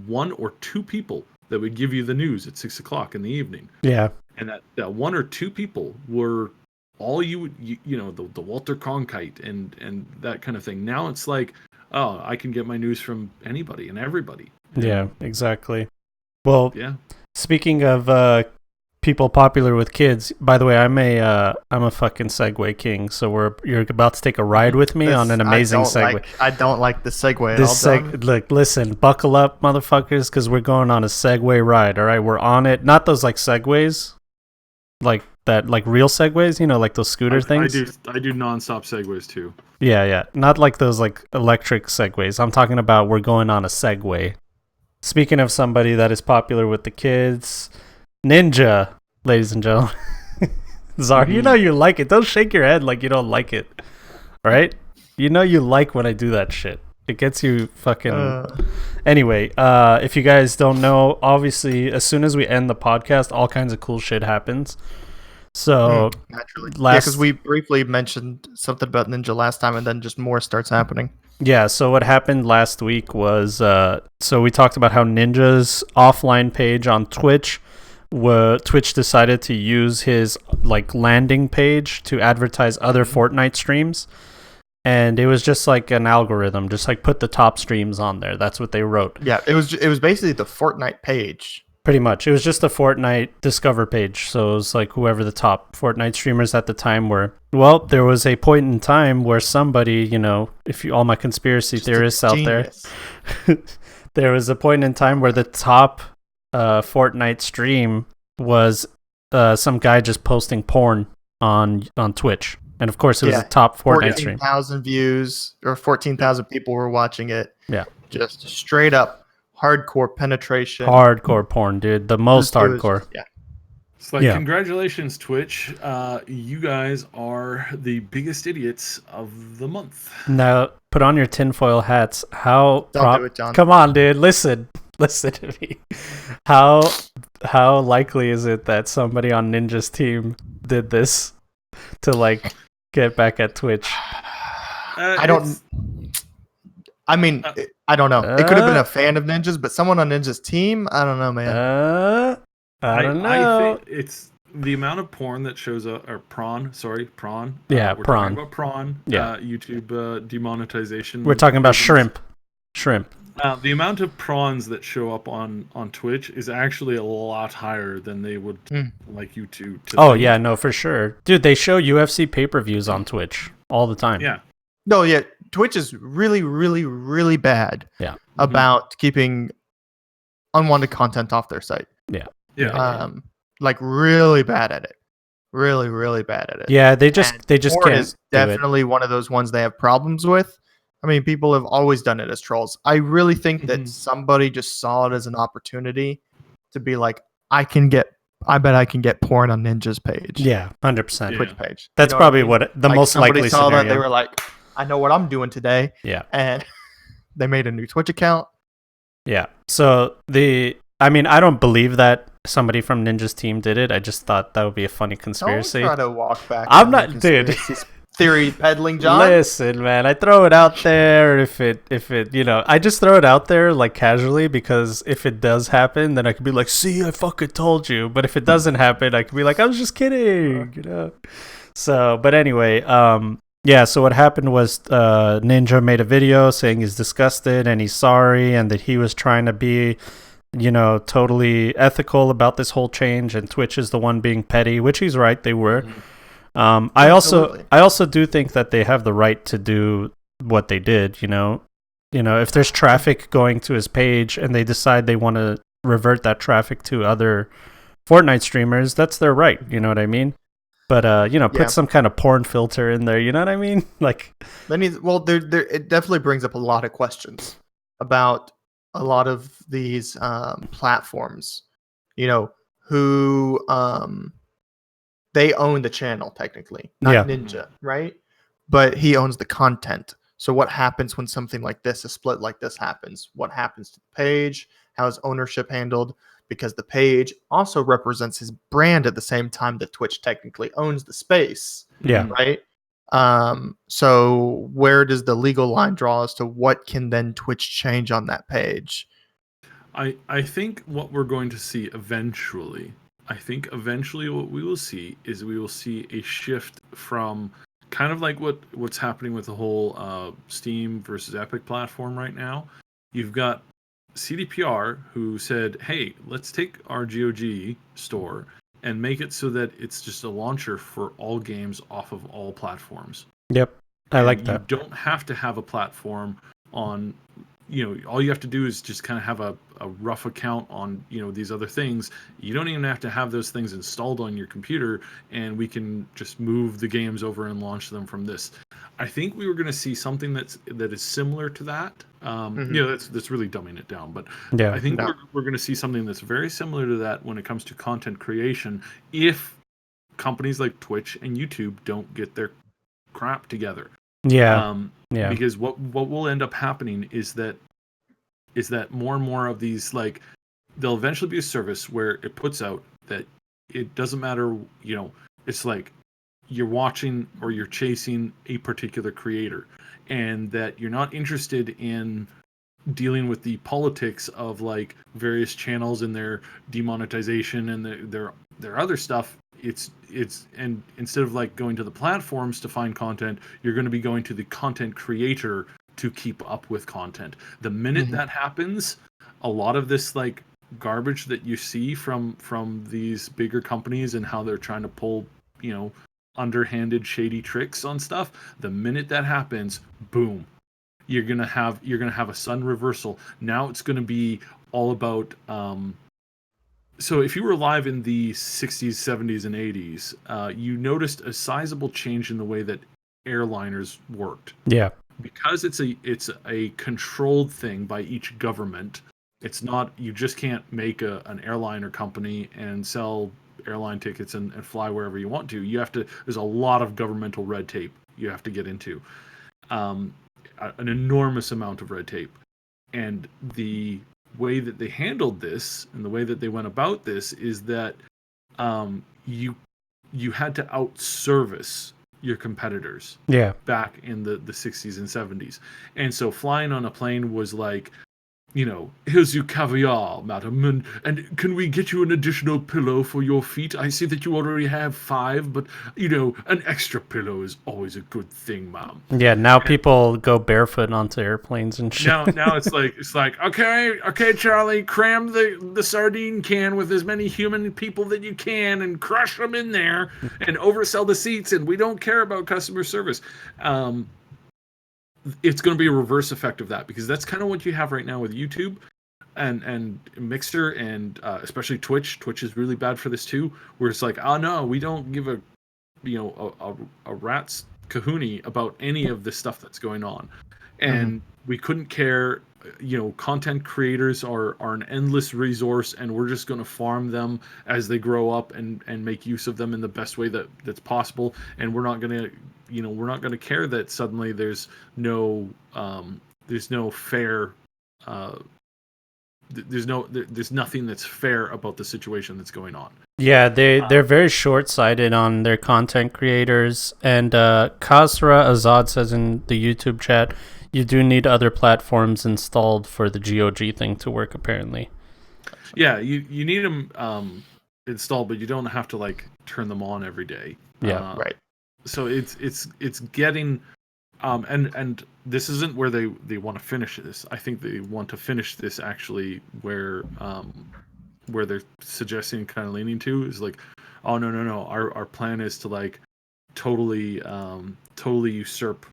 Speaker 5: one or two people that would give you the news at 6:00 in the evening.
Speaker 3: Yeah,
Speaker 5: and that one or two people were all you know the Walter Cronkite and that kind of thing. Now it's like, oh, I can get my news from anybody and everybody.
Speaker 3: Yeah, exactly. Well,
Speaker 5: yeah.
Speaker 3: Speaking of people popular with kids, by the way, I'm a fucking Segway king. So you're about to take a ride with me on an amazing Segway.
Speaker 4: I don't like the Segway at all.
Speaker 3: Look, listen, buckle up, motherfuckers, because we're going on a Segway ride. All right, we're on it. Not those like Segways, like that, like real Segways. Like those scooter things.
Speaker 5: I do nonstop Segways too.
Speaker 3: Yeah, not like those like electric Segways. I'm talking about we're going on a Segway. Speaking of somebody that is popular with the kids. Ninja, ladies and gentlemen. Czar, you know you like it. Don't shake your head like you don't like it. Right? You know you like when I do that shit. It gets you fucking... Anyway, if you guys don't know, obviously, as soon as we end the podcast, all kinds of cool shit happens. So...
Speaker 4: Naturally. Because we briefly mentioned something about Ninja last time, and then just more starts happening.
Speaker 3: Yeah, so what happened last week was... so we talked about how Ninja's offline page on Twitch... Twitch decided to use his like landing page to advertise other Fortnite streams, and it was just like an algorithm, just like put the top streams on there. That's what they wrote.
Speaker 4: Yeah, it was basically the Fortnite page.
Speaker 3: Pretty much, it was just a Fortnite Discover page. So it was like whoever the top Fortnite streamers at the time were. Well, there was a point in time where somebody, all my conspiracy theorists out there, there was a point in time where the top Fortnite stream was some guy just posting porn on Twitch, and of course it was a top Fortnite stream.
Speaker 4: 14,000 views or 14,000 people were watching it.
Speaker 3: Yeah,
Speaker 4: just straight up hardcore penetration,
Speaker 3: hardcore porn, dude. The most hardcore.
Speaker 5: It's like, congratulations, Twitch. You guys are the biggest idiots of the month.
Speaker 3: Now put on your tinfoil hats. How?
Speaker 4: Don't do it, John.
Speaker 3: Come on, dude. Listen. Listen to me. How likely is it that somebody on Ninja's team did this to like get back at Twitch?
Speaker 4: I don't. I mean, I don't know. It could have been a fan of Ninja's, but someone on Ninja's team. I don't know, man.
Speaker 3: I don't know.
Speaker 5: I think it's the amount of porn that shows up, or prawn.
Speaker 3: Yeah,
Speaker 5: we're
Speaker 3: prawn.
Speaker 5: talking about prawn.
Speaker 3: Yeah.
Speaker 5: YouTube demonetization.
Speaker 3: We're talking about
Speaker 5: reasons.
Speaker 3: shrimp.
Speaker 5: The amount of prawns that show up on Twitch is actually a lot higher than they would like you to
Speaker 3: Oh
Speaker 5: think.
Speaker 3: yeah, no, for sure, dude. They show UFC pay-per-views on Twitch all the time.
Speaker 5: Yeah.
Speaker 4: No, yeah. Twitch is really, really, really bad.
Speaker 3: Yeah.
Speaker 4: About keeping unwanted content off their site.
Speaker 5: Yeah.
Speaker 4: Like really bad at it. Really, really bad at it.
Speaker 3: Yeah, they just
Speaker 4: porn
Speaker 3: can't
Speaker 4: is
Speaker 3: do it.
Speaker 4: definitely one of those ones they have problems with. I mean, people have always done it as trolls. I really think that somebody just saw it as an opportunity to be like, I bet I can get porn on Ninja's page.
Speaker 3: Yeah, 100%.
Speaker 4: Twitch page.
Speaker 3: That's probably what the most likely
Speaker 4: saw
Speaker 3: scenario.
Speaker 4: that they were like, I know what I'm doing today.
Speaker 3: Yeah.
Speaker 4: And they made a new Twitch account.
Speaker 3: Yeah. So I mean, I don't believe that somebody from Ninja's team did it. I just thought that would be a funny conspiracy.
Speaker 4: Don't try to walk back.
Speaker 3: I'm
Speaker 4: on
Speaker 3: not,
Speaker 4: the
Speaker 3: dude.
Speaker 4: conspiracy theory peddling, John.
Speaker 3: Listen, man, I throw it out there if it, I just throw it out there like casually because if it does happen, then I could be like, see, I fucking told you. But if it doesn't happen, I could be like, I was just kidding, So, but anyway, yeah, so what happened was Ninja made a video saying he's disgusted and he's sorry and that he was trying to be, totally ethical about this whole change, and Twitch is the one being petty, which he's right, they were. I also do think that they have the right to do what they did, if there's traffic going to his page and they decide they want to revert that traffic to other Fortnite streamers, that's their right, you know what I mean? But put some kind of porn filter in there, you know what I mean? Like,
Speaker 4: it definitely brings up a lot of questions about a lot of these platforms. Who they own the channel technically, not Ninja, right? But he owns the content. So what happens when something like this, a split like this happens? What happens to the page? How is ownership handled? Because the page also represents his brand at the same time that Twitch technically owns the space.
Speaker 3: Yeah.
Speaker 4: Right? So where does the legal line draw as to what can then Twitch change on that page?
Speaker 5: I think what we're going to see eventually, what we will see is we will see a shift from kind of like what's happening with the whole Steam versus Epic platform right now. You've got CDPR who said, hey, let's take our GOG store and make it so that it's just a launcher for all games off of all platforms.
Speaker 3: Yep. I like that.
Speaker 5: You don't have to have a platform on, all you have to do is just kind of have a rough account on, these other things. You don't even have to have those things installed on your computer, and we can just move the games over and launch them from this. I think we were going to see something that is similar to that. That's really dumbing it down, but
Speaker 3: yeah,
Speaker 5: I think we're going to see something that's very similar to that when it comes to content creation, if companies like Twitch and YouTube don't get their crap together. Because what will end up happening is that more and more of these, like, there'll eventually be a service where it puts out that it doesn't matter, it's like you're watching or you're chasing a particular creator, and that you're not interested in dealing with the politics of like various channels and their demonetization and their other stuff. And instead of like going to the platforms to find content, you're going to be going to the content creator to keep up with content. The minute that happens, a lot of this like garbage that you see from these bigger companies and how they're trying to pull, underhanded shady tricks on stuff, the minute that happens, boom, you're gonna have a sudden reversal. Now it's gonna be all about so if you were alive in the 60s, 70s, and 80s, you noticed a sizable change in the way that airliners worked.
Speaker 3: Yeah.
Speaker 5: Because it's a controlled thing by each government. It's not, you just can't make an airliner company and sell airline tickets and fly wherever you want to. There's a lot of governmental red tape you have to get into. An enormous amount of red tape. And the way that they handled this and the way that they went about this is that you had to outservice your competitors back in the 60s and 70s. And so flying on a plane was like, here's your caviar, madam, and can we get you an additional pillow for your feet? I see that you already have 5, but, an extra pillow is always a good thing, ma'am.
Speaker 3: Yeah, now people go barefoot onto airplanes and shit.
Speaker 5: Now it's like, okay, Charlie, cram the sardine can with as many human people that you can and crush them in there and oversell the seats, and we don't care about customer service. It's going to be a reverse effect of that, because that's kind of what you have right now with YouTube and Mixer and especially Twitch. Twitch is really bad for this too, where it's like, oh no, we don't give a rat's kahoonie about any of this stuff that's going on, and we couldn't care. Content creators are an endless resource, and we're just going to farm them as they grow up and make use of them in the best way that's possible, and we're not going to care that suddenly there's no fair there's nothing that's fair about the situation that's going on.
Speaker 3: Yeah, they're very short-sighted on their content creators, and Kasra Azad says in the YouTube chat, you do need other platforms installed for the GOG thing to work, apparently.
Speaker 5: Yeah, you need them installed, but you don't have to turn them on every day.
Speaker 3: Yeah,
Speaker 4: right.
Speaker 5: So it's getting and this isn't where they want to finish this. I think they want to finish this actually where they're suggesting, kind of leaning to, is like, oh no, our plan is to totally usurp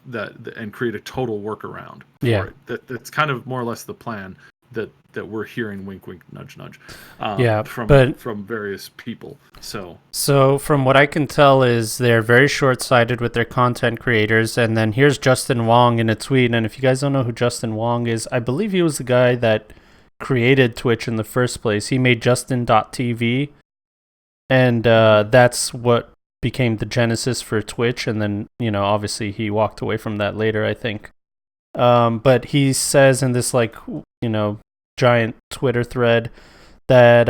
Speaker 5: that and create a total workaround for it. That's kind of more or less the plan that we're hearing, wink wink, nudge nudge, from various people. So
Speaker 3: from what I can tell is they're very short-sighted with their content creators. And then here's Justin Wong in a tweet, and if you guys don't know who Justin Wong is, I believe he was the guy that created Twitch in the first place. He made Justin.tv, and that's what became the genesis for Twitch. And then obviously he walked away from that later, I think. But he says in this giant Twitter thread that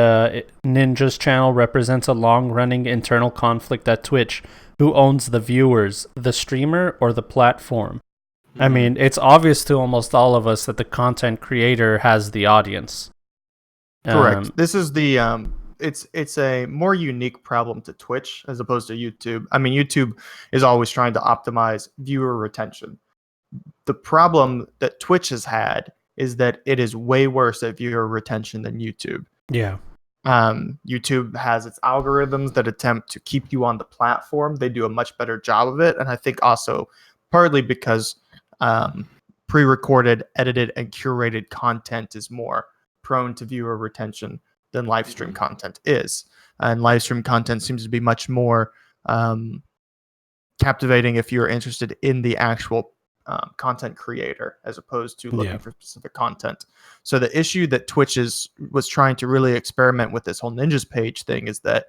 Speaker 3: Ninja's channel represents a long-running internal conflict at Twitch. Who owns the viewers, the streamer or the platform? I mean, it's obvious to almost all of us that the content creator has the audience.
Speaker 4: Correct. This is the it's a more unique problem to Twitch as opposed to YouTube. I mean, YouTube is always trying to optimize viewer retention. The problem that Twitch has had is that it is way worse at viewer retention than YouTube.
Speaker 3: Yeah.
Speaker 4: YouTube has its algorithms that attempt to keep you on the platform. They do a much better job of it. And I think also partly because pre-recorded, edited, and curated content is more prone to viewer retention than live stream content is. And live stream content seems to be much more captivating if you're interested in the actual content creator as opposed to looking for specific content. So the issue that Twitch was trying to really experiment with this whole Ninja's page thing is that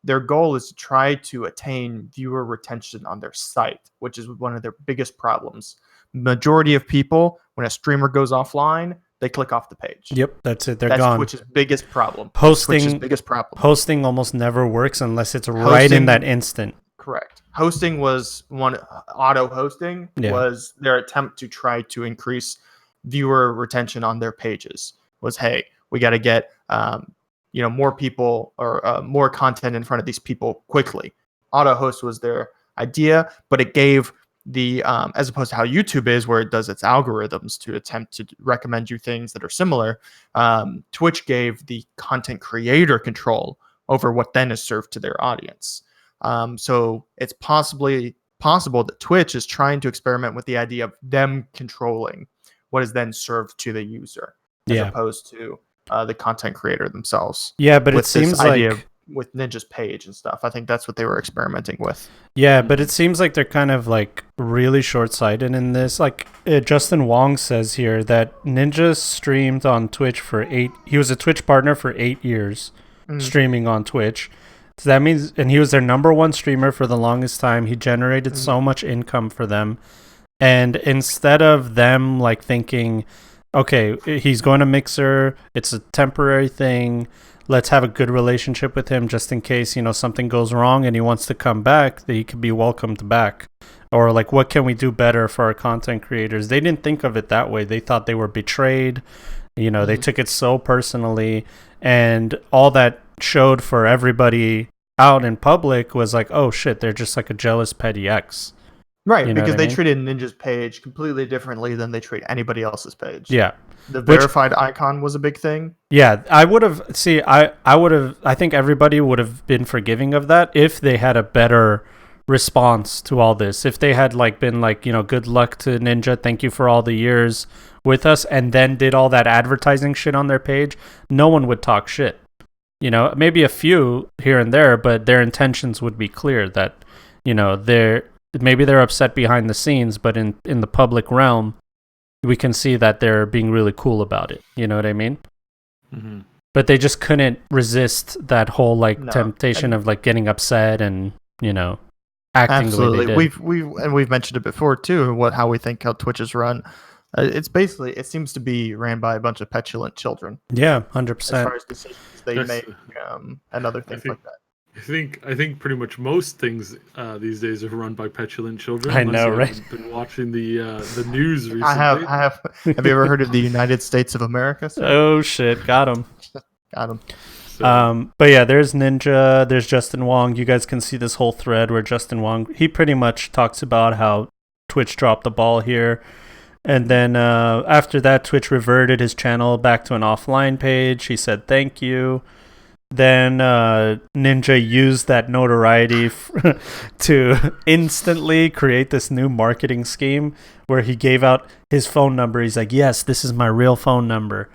Speaker 4: their goal is to try to attain viewer retention on their site, which is one of their biggest problems. Majority of people, when a streamer goes offline, they click off the page.
Speaker 3: Yep, that's it. That's gone.
Speaker 4: Twitch's biggest problem.
Speaker 3: Hosting almost never works unless it's right in that instant.
Speaker 4: Correct. Hosting was auto hosting was their attempt to try to increase viewer retention on their pages. Was, hey, we got to get more people or more content in front of these people quickly. Auto host was their idea, but it gave the as opposed to how YouTube is, where it does its algorithms to attempt to recommend you things that are similar. Twitch gave the content creator control over what then is served to their audience. So it's possible that Twitch is trying to experiment with the idea of them controlling what is then served to the user, as opposed to the content creator themselves.
Speaker 3: Yeah, but it seems like
Speaker 4: with Ninja's page and stuff, I think that's what they were experimenting with.
Speaker 3: Yeah, but it seems like they're kind of really short-sighted in this. Justin Wong says here that Ninja streamed on Twitch he was a Twitch partner for 8 years, streaming on Twitch. So that means, and he was their number one streamer for the longest time. He generated so much income for them. And instead of them thinking okay, he's going to Mixer. It's a temporary thing. Let's have a good relationship with him just in case, something goes wrong and he wants to come back, that he could be welcomed back. Or like, what can we do better for our content creators? They didn't think of it that way. They thought they were betrayed. They took it so personally. And all that showed for everybody out in public was like, oh shit, they're just like a jealous petty ex.
Speaker 4: Right,
Speaker 3: You know
Speaker 4: because
Speaker 3: what I
Speaker 4: they
Speaker 3: mean?
Speaker 4: treated Ninja's page completely differently than they treat anybody else's page.
Speaker 3: Yeah.
Speaker 4: The verified icon was a big thing.
Speaker 3: Yeah, I would have. See, I would have. I think everybody would have been forgiving of that if they had a better response to all this. If they had been good luck to Ninja, thank you for all the years with us, and then did all that advertising shit on their page, no one would talk shit. Maybe a few here and there, but their intentions would be clear that they're upset behind the scenes, but in the public realm, we can see that they're being really cool about it. You know what I mean?
Speaker 5: Mm-hmm.
Speaker 3: But they just couldn't resist that whole
Speaker 4: No.
Speaker 3: temptation of getting upset and acting
Speaker 4: Absolutely.
Speaker 3: the way they did.
Speaker 4: We've mentioned it before too. How we think how Twitch is run. It seems to be ran by a bunch of petulant children
Speaker 3: Yeah,
Speaker 4: as
Speaker 3: 100%.
Speaker 4: far as decisions they
Speaker 5: That's-
Speaker 4: make and other things
Speaker 5: think-
Speaker 4: like that.
Speaker 5: I think pretty much most things these days are run by petulant children.
Speaker 3: I
Speaker 5: unless
Speaker 3: know,
Speaker 5: you
Speaker 3: right?
Speaker 5: haven't been watching the news recently.
Speaker 4: I have. Have you ever heard of the United States of America? Sir?
Speaker 3: Oh shit, got him.
Speaker 4: Got him.
Speaker 5: So,
Speaker 3: But yeah, there's Ninja, there's Justin Wong. You guys can see this whole thread where Justin Wong, he pretty much talks about how Twitch dropped the ball here. And then after that, Twitch reverted his channel back to an offline page. He said thank you. Then Ninja used that notoriety to instantly create this new marketing scheme where he gave out his phone number. He's like, yes, this is my real phone number.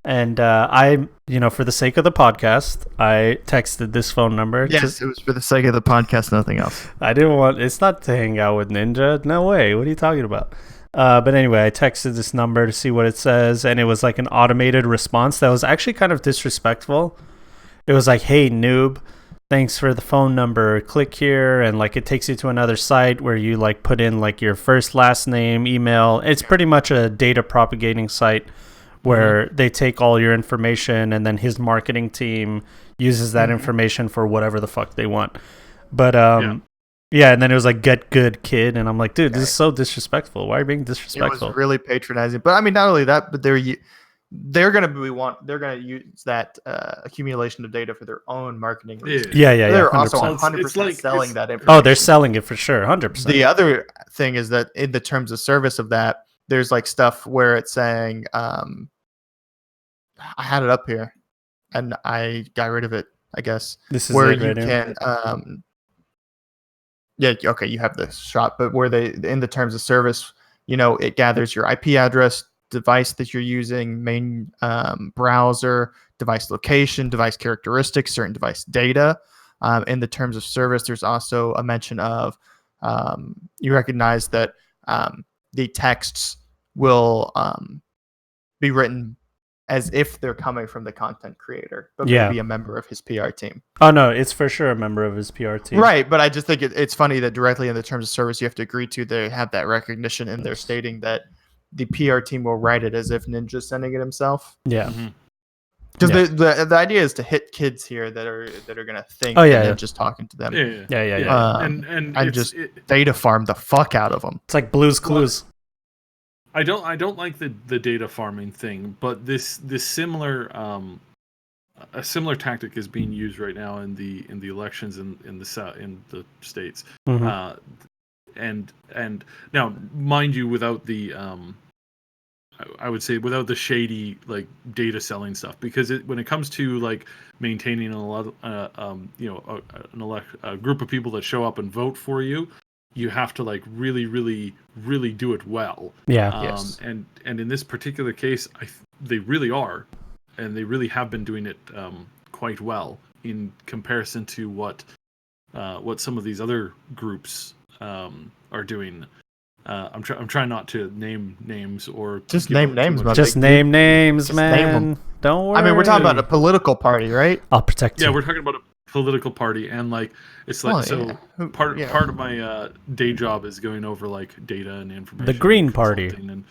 Speaker 3: And for the sake of the podcast, I texted this phone number.
Speaker 4: Yes, it was for the sake of the podcast, nothing else.
Speaker 3: I didn't want, it's not to hang out with Ninja. No way. What are you talking about? But anyway, I texted this number to see what it says. And it was like an automated response that was actually kind of disrespectful. It was like, hey, noob, thanks for the phone number. Click here. And it takes you to another site where you put in your first, last name, email. It's pretty much a data propagating site where they take all your information and then his marketing team uses that information for whatever the fuck they want. But yeah, and then it was like, get good, kid. And I'm like, dude, this is so disrespectful. Why are you being
Speaker 4: It
Speaker 3: disrespectful?
Speaker 4: was really patronizing. But I mean, not only that, but they're gonna use that accumulation of data for their own marketing reasons.
Speaker 3: Yeah,
Speaker 4: They're
Speaker 3: 100%.
Speaker 4: also
Speaker 5: It's
Speaker 4: 100%
Speaker 5: like-
Speaker 4: selling
Speaker 5: it's-
Speaker 4: that information.
Speaker 3: Oh, they're selling it for sure, 100%.
Speaker 4: The other thing is that in the terms of service of that, there's stuff where it's saying, I had it up here, and I got rid of it. I guess
Speaker 3: This is
Speaker 4: where
Speaker 3: it
Speaker 4: you
Speaker 3: right here.
Speaker 4: can, yeah, okay, you have the shot, but where they in the terms of service, it gathers your IP address, device that you're using, main browser, device location, device characteristics, certain device data. In the terms of service, there's also a mention of you recognize that the texts will be written as if they're coming from the content creator, but
Speaker 3: Yeah.
Speaker 4: maybe a member of his PR team.
Speaker 3: Oh, no, it's for sure a member of his PR team.
Speaker 4: Right, but I just think it's funny that directly in the terms of service you have to agree to, they have that recognition in there stating that the PR team will write it as if Ninja's sending it himself.
Speaker 3: Yeah.
Speaker 5: Mhm.
Speaker 4: Because
Speaker 3: Yeah.
Speaker 4: the idea is to hit kids here that are gonna think
Speaker 3: Oh, yeah,
Speaker 4: that
Speaker 3: yeah.
Speaker 4: Ninja's talking to them.
Speaker 3: Yeah.
Speaker 5: and
Speaker 4: And
Speaker 5: it's-
Speaker 4: just data farm the fuck out of them.
Speaker 3: It's like Blue's Clues.
Speaker 5: I don't like the data farming thing, but this similar a similar tactic is being used right now in the elections in the states.
Speaker 3: Mhm.
Speaker 5: And now, mind you, without the I would say without the shady data selling stuff, because when it comes to maintaining a group of people that show up and vote for you, you have to really really do it well.
Speaker 3: Yeah.
Speaker 4: Yes.
Speaker 5: And in this particular case, they really are, and they really have been doing it quite well in comparison to what some of these other groups are doing. I'm trying not to name names or
Speaker 4: Just
Speaker 5: give
Speaker 4: name
Speaker 5: out too
Speaker 4: names,
Speaker 5: much-
Speaker 4: but
Speaker 3: Just name names,
Speaker 4: Just name 'em.
Speaker 3: man. Don't worry.
Speaker 4: I mean, we're talking about a political party, right?
Speaker 3: I'll protect you.
Speaker 5: Yeah, we're talking about a political party, and it's
Speaker 4: Well,
Speaker 5: so
Speaker 4: yeah. Who-
Speaker 5: part
Speaker 4: yeah.
Speaker 5: part of my day job is going over data and information.
Speaker 3: The Green
Speaker 5: and
Speaker 3: Party.
Speaker 5: consulting, and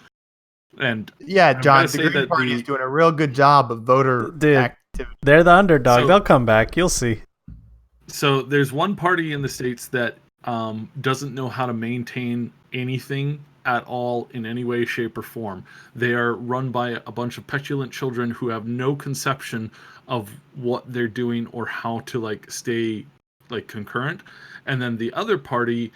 Speaker 5: And
Speaker 4: Yeah,
Speaker 5: I'm
Speaker 4: John,
Speaker 5: gonna
Speaker 4: the
Speaker 5: say
Speaker 4: Green
Speaker 5: that
Speaker 4: Party is
Speaker 5: the
Speaker 4: doing a real good job of voter
Speaker 3: Dude.
Speaker 4: activity.
Speaker 3: They're the underdog.
Speaker 5: So-
Speaker 3: They'll come back. You'll see.
Speaker 5: so there's one party in the states that doesn't know how to maintain anything at all in any way, shape, or form. They are run by a bunch of petulant children who have no conception of what they're doing or how to like stay like concurrent. And then the other party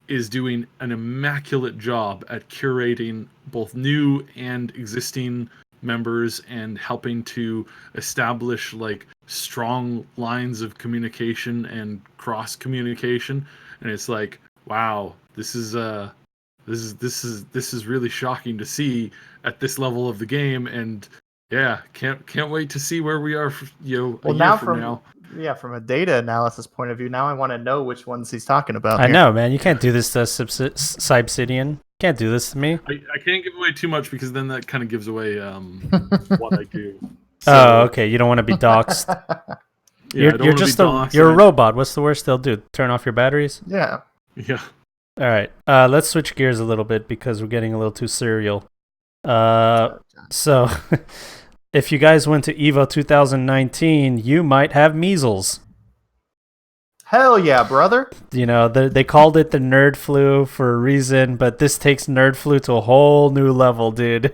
Speaker 5: is doing an immaculate job at curating both new and existing members and helping to establish like strong lines of communication and cross communication. And it's like, wow, this is really shocking to see at this level of the game. And yeah, can't wait to see where we are,
Speaker 4: Well,
Speaker 5: a year
Speaker 4: now
Speaker 5: from now.
Speaker 4: from a data analysis point of view, now I want to know which ones he's talking about.
Speaker 3: I
Speaker 4: here.
Speaker 3: know, man. You can't do this to Sybsydian. Can't do this to me.
Speaker 5: I can't give away too much because then that kind of gives away what I do.
Speaker 3: Oh, okay. You don't want to be doxxed.
Speaker 5: Yeah, I don't
Speaker 3: you're
Speaker 5: wanna be
Speaker 3: just
Speaker 5: doxxed,
Speaker 3: you're a
Speaker 5: and
Speaker 3: robot. What's the worst they'll do? Turn off your batteries?
Speaker 4: Yeah.
Speaker 5: Yeah.
Speaker 3: All right. Let's switch gears a little bit because we're getting a little too serial. So, if you guys went to Evo 2019, you might have measles.
Speaker 4: Hell yeah, brother.
Speaker 3: You know, they called it the nerd flu for a reason, but this takes nerd flu to a whole new level, dude.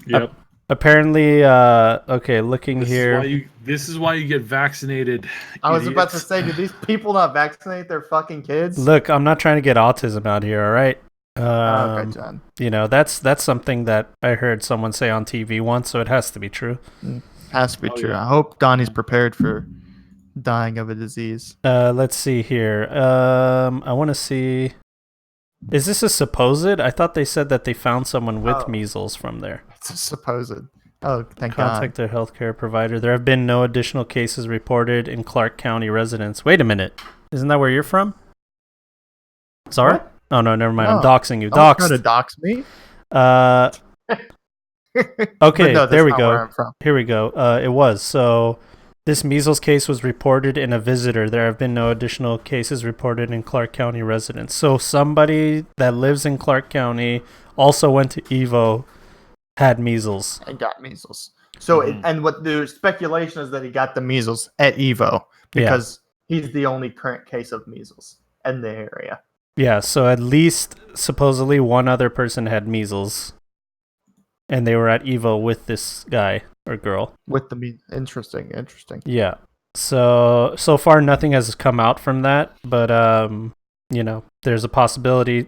Speaker 5: Yep.
Speaker 3: Apparently, okay, looking here.
Speaker 5: This is why you get vaccinated.
Speaker 4: I was about to
Speaker 5: idiots.
Speaker 4: say, do these people not vaccinate their fucking kids?
Speaker 3: Look, I'm not trying to get autism out here, all right?
Speaker 4: Okay, John.
Speaker 3: You know, that's something that I heard someone say on TV once, so it has to be true.
Speaker 4: Has to be
Speaker 5: Oh,
Speaker 4: true.
Speaker 5: yeah.
Speaker 4: I hope Donnie's prepared for dying of a disease.
Speaker 3: Let's see here. I want to see. Is this a supposed? I thought they said that they found someone with
Speaker 4: Oh.
Speaker 3: measles from there.
Speaker 4: It's a supposed. Oh, thank
Speaker 3: Contact
Speaker 4: God.
Speaker 3: their healthcare provider. There have been no additional cases reported in Clark County residents. Wait a minute. Isn't that where you're from? Sorry?
Speaker 4: What?
Speaker 3: Oh, no, never mind. I'm
Speaker 4: No.
Speaker 3: doxing you.
Speaker 4: Don't try to
Speaker 3: Doxed.
Speaker 4: dox me.
Speaker 3: Okay,
Speaker 4: But no,
Speaker 3: there
Speaker 4: that's
Speaker 3: we
Speaker 4: not
Speaker 3: go.
Speaker 4: where I'm from.
Speaker 3: Here we go. It was. So this measles case was reported in a visitor. There have been no additional cases reported in Clark County residents. So somebody that lives in Clark County also went to Evo, had measles.
Speaker 4: And got measles. So, and what the speculation is that he got the measles at Evo because he's the only current case of measles in the area.
Speaker 3: Yeah, so at least supposedly one other person had measles. And they were at Evo with this guy or girl.
Speaker 4: With the interesting.
Speaker 3: Yeah. So far nothing has come out from that, but you know, there's a possibility.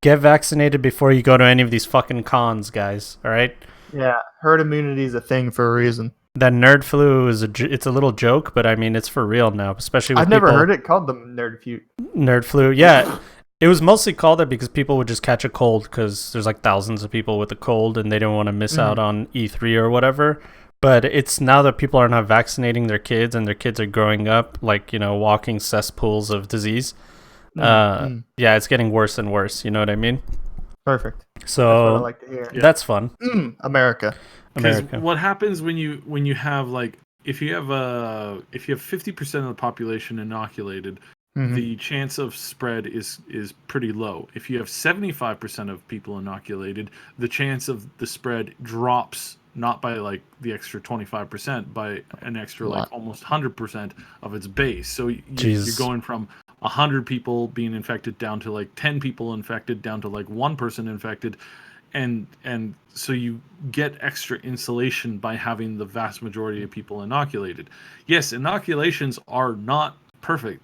Speaker 3: Get vaccinated before you go to any of these fucking cons, guys. All right?
Speaker 4: Yeah, herd immunity is a thing for a reason.
Speaker 3: That nerd flu is it's a little joke, but I mean it's for real now, especially with
Speaker 4: I've never
Speaker 3: people-
Speaker 4: heard it called the
Speaker 3: nerd flu. Yeah. It was mostly called that because people would just catch a cold because there's like thousands of people with a cold and they don't want to miss out on E3 or whatever. But it's now that people are not vaccinating their kids and their kids are growing up like, you know, walking cesspools of disease. Yeah, it's getting worse and worse. You know what I mean?
Speaker 4: Perfect.
Speaker 3: So
Speaker 4: That's what I like to hear.
Speaker 3: that's fun.
Speaker 4: America.
Speaker 5: Because
Speaker 3: America.
Speaker 5: what happens when you have like if you have 50% of the population inoculated, the chance of spread is pretty low. If you have 75% of people inoculated, the chance of the spread drops not by like the extra 25%, by an extra like almost 100% of its base. So you're going from 100 people being infected down to like 10 people infected down to like one person infected. And so you get extra insulation by having the vast majority of people inoculated. Yes, inoculations are not perfect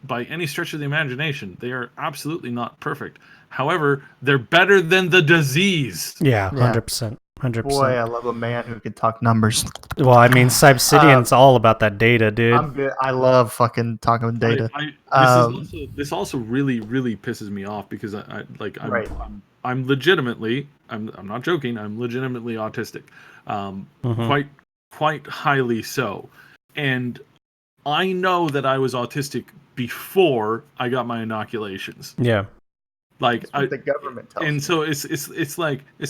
Speaker 5: by any stretch of the imagination. They are absolutely not perfect. However, they're better than the disease.
Speaker 3: Yeah, 100%. 100%.
Speaker 4: Boy, I love a man who can talk numbers.
Speaker 3: Well, I mean, Sybsydian's all about that data, dude.
Speaker 4: I'm good. I love fucking talking data.
Speaker 5: This also really pisses me off because I'm
Speaker 4: Right.
Speaker 5: I'm legitimately I'm not joking. I'm legitimately autistic, quite highly so, and I know that I was autistic before I got my inoculations.
Speaker 3: Yeah.
Speaker 5: Like
Speaker 4: That's what the government tells
Speaker 5: and
Speaker 4: me.
Speaker 5: so it's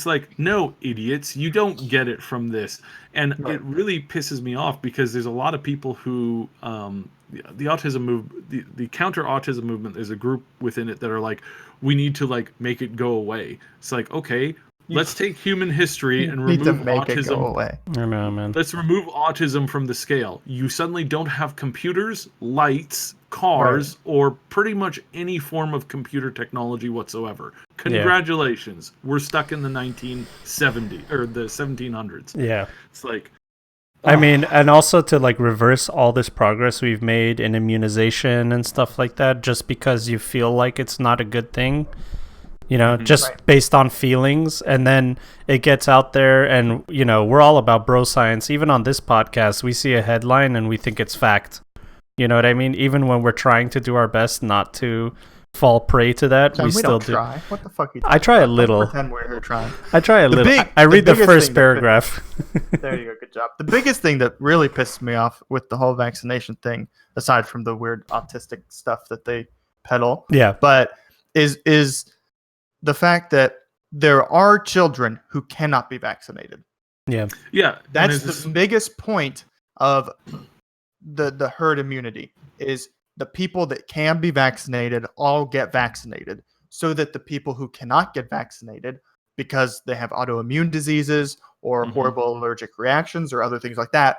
Speaker 5: like no, idiots, you don't get it from this. And it really pisses me off because there's a lot of people who the autism the counter autism movement, there's a group within it that are like, we need to like make it go away. It's like, okay, Let's take human history and
Speaker 4: need to
Speaker 5: remove
Speaker 4: make it go
Speaker 5: autism.
Speaker 4: away.
Speaker 3: I know, man.
Speaker 5: Let's remove autism from the scale. You suddenly don't have computers, lights, cars, or pretty much any form of computer technology whatsoever. Congratulations. We're stuck in the 1970s or the 1700s.
Speaker 3: Yeah.
Speaker 5: It's like,
Speaker 3: I mean, and also to like reverse all this progress we've made in immunization and stuff like that, just because you feel like it's not a good thing, you know, just based on feelings. And then it gets out there and, you know, we're all about bro science. Even on this podcast, we see a headline and we think it's fact. You know what I mean? Even when we're trying to do our best not to fall prey to that,
Speaker 4: John,
Speaker 3: we still
Speaker 4: don't
Speaker 3: do.
Speaker 4: Try. What the fuck?
Speaker 3: I try a little.
Speaker 4: Don't pretend we're here trying.
Speaker 3: I try a little. I read the
Speaker 4: biggest
Speaker 3: first
Speaker 4: thing
Speaker 3: paragraph.
Speaker 4: There you go. Good job. The biggest thing that really pisses me off with the whole vaccination thing, aside from the weird autistic stuff that they peddle,
Speaker 3: Yeah.
Speaker 4: but is the fact that there are children who cannot be vaccinated.
Speaker 3: Yeah.
Speaker 5: yeah.
Speaker 4: That's the biggest point of the herd immunity is the people that can be vaccinated all get vaccinated so that the people who cannot get vaccinated because they have autoimmune diseases or horrible allergic reactions or other things like that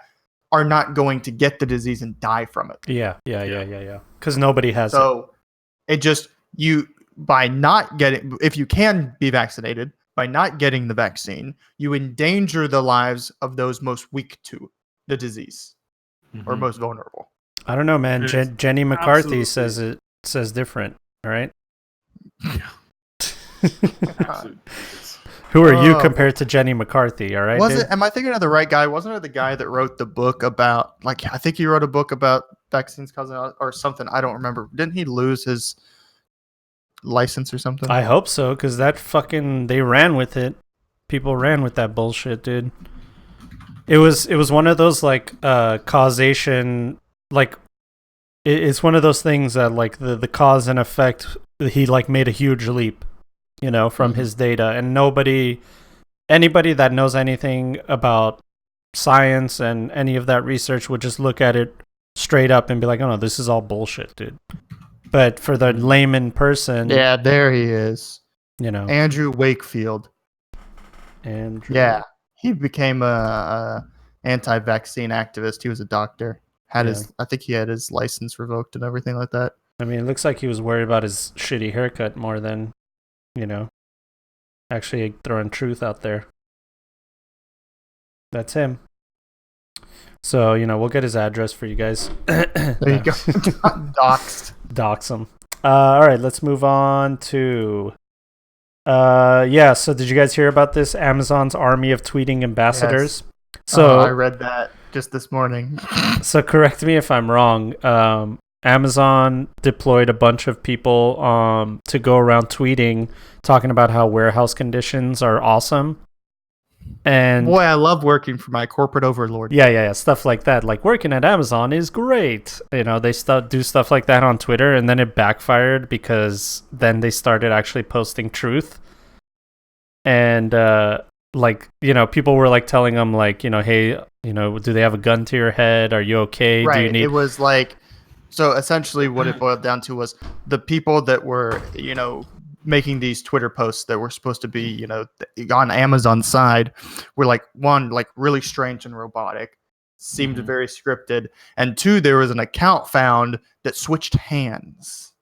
Speaker 4: are not going to get the disease and die from it.
Speaker 3: Yeah. Because nobody has it.
Speaker 4: So it just, by not getting, if you can be vaccinated, by not getting the vaccine, you endanger the lives of those most weak to the disease or most vulnerable.
Speaker 3: I don't know, man. Jenny McCarthy
Speaker 5: absolutely.
Speaker 3: says different. All right.
Speaker 5: Absolute Jesus.
Speaker 3: Who are you compared to Jenny McCarthy? All right.
Speaker 4: Was it? Am I thinking of the right guy? Wasn't it the guy that wrote the book about, like, I think he wrote a book about vaccines causing or something. I don't remember. Didn't he lose his license or something?
Speaker 3: I hope so, because they ran with it. People ran with that bullshit, dude. It was one of those like causation, like it's one of those things that like the cause and effect. He like made a huge leap, you know, from his data, and anybody that knows anything about science and any of that research would just look at it straight up and be like, oh no, this is all bullshit, dude. But for the layman person,
Speaker 4: Yeah, there he is.
Speaker 3: you know,
Speaker 4: Andrew Wakefield.
Speaker 3: Andrew.
Speaker 4: Yeah, he became a anti-vaccine activist. He was a doctor. I think he had his license revoked and everything like that.
Speaker 3: I mean, it looks like he was worried about his shitty haircut more than, you know, actually throwing truth out there. That's him. So, you know, we'll get his address for you guys.
Speaker 4: There you go. Doxed.
Speaker 3: Dox him. All right, let's move on to... so did you guys hear about this? Amazon's army of tweeting ambassadors?
Speaker 4: Yes.
Speaker 3: So
Speaker 4: I read that just this morning.
Speaker 3: So correct me if I'm wrong. Amazon deployed a bunch of people to go around tweeting, talking about how warehouse conditions are awesome. And
Speaker 4: boy, I love working for my corporate overlord.
Speaker 3: Yeah, stuff like that. Like working at Amazon is great. You know, they do stuff like that on Twitter, and then it backfired because then they started actually posting truth. And like, you know, people were like telling them like, you know, hey, you know, do they have a gun to your head? Are you okay?
Speaker 4: Right.
Speaker 3: Do you need...
Speaker 4: It was like, so essentially what it boiled down to was the people that were, you know, making these Twitter posts that were supposed to be, you know, on Amazon's side were like, one, like really strange and robotic, seemed very scripted, and two, there was an account found that switched hands.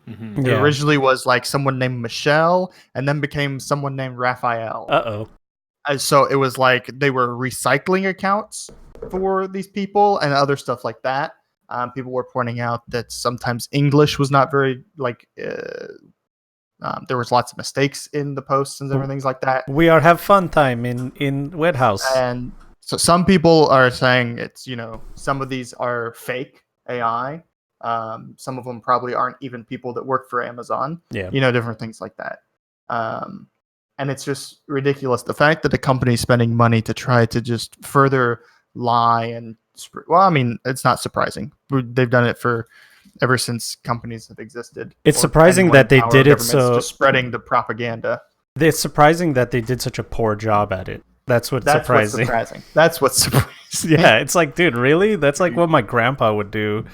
Speaker 4: It originally was like someone named Michelle and then became someone named Raphael. And so it was like they were recycling accounts for these people and other stuff like that. People were pointing out that sometimes English was not very like there was lots of mistakes in the posts and everything like that.
Speaker 3: We are have fun time in Warehouse.
Speaker 4: And so some people are saying it's, you know, some of these are fake AI. Some of them probably aren't even people that work for Amazon.
Speaker 3: Yeah.
Speaker 4: You know, different things like that. And it's just ridiculous. The fact that the company is spending money to try to just further lie and, well, I mean, it's not surprising. They've done it for ever since companies have existed.
Speaker 3: It's surprising that they did it so
Speaker 4: just spreading the propaganda.
Speaker 3: It's surprising that they did such a poor job at it. That's surprising.
Speaker 4: That's what's surprising.
Speaker 3: Yeah, it's like, dude, really? That's like what my grandpa would do.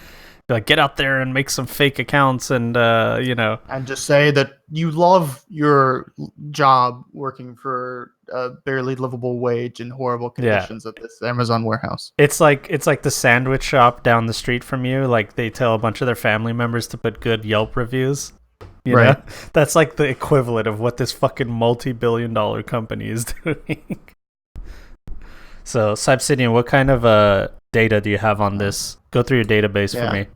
Speaker 3: like, get out there and make some fake accounts and
Speaker 4: and just say that you love your job working for a barely livable wage in horrible conditions at this Amazon warehouse.
Speaker 3: It's like the sandwich shop down the street from you. Like, they tell a bunch of their family members to put good Yelp reviews. You know? That's like the equivalent of what this fucking multi-billion-dollar company is doing. So, Sybsydian, what kind of data do you have on this? Go through your database for me.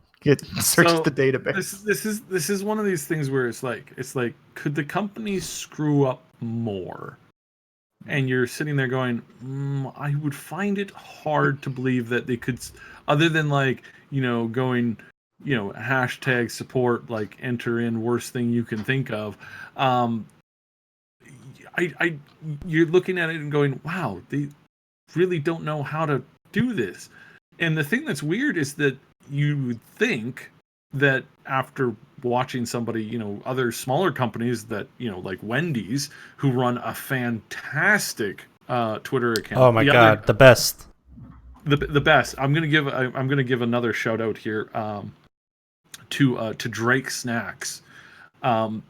Speaker 4: Search
Speaker 5: So,
Speaker 4: the database.
Speaker 5: This is one of these things where it's like could the company screw up more? And you're sitting there going, I would find it hard to believe that they could, other than like, going, hashtag support, like enter in worst thing you can think of. You're looking at it and going, wow, they really don't know how to do this. And the thing that's weird is that you would think that after watching somebody, other smaller companies that, like Wendy's, who run a fantastic Twitter account.
Speaker 3: Oh my God, the best.
Speaker 5: The best. I'm gonna give another shout out here to Drake Snacks. I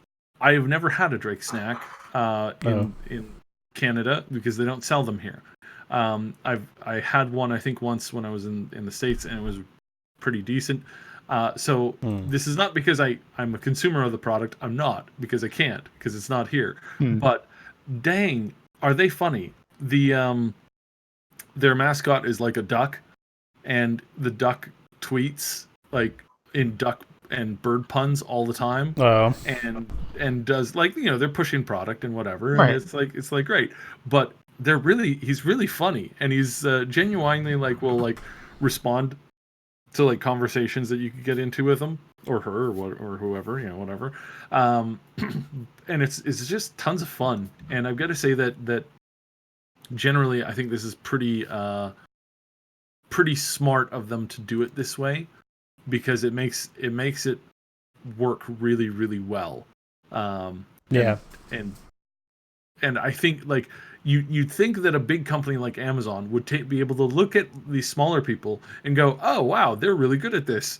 Speaker 5: have never had a Drake snack in Canada because they don't sell them here. I had one, I think, once when I was in the States, and it was pretty decent. This is not because I'm a consumer of the product. I'm not, because I can't, because it's not here. But dang, are they funny? Their mascot is like a duck, and the duck tweets like in duck and bird puns all the time. And does, like, they're pushing product and whatever. And it's like great. But he's really funny, and he's genuinely will respond to like conversations that you could get into with him or her or whoever, whatever. And it's just tons of fun. And I've got to say that generally I think this is pretty smart of them to do it this way, because it makes it work really, really well. And I think, like, you'd think that a big company like Amazon would be able to look at these smaller people and go, oh, wow, they're really good at this.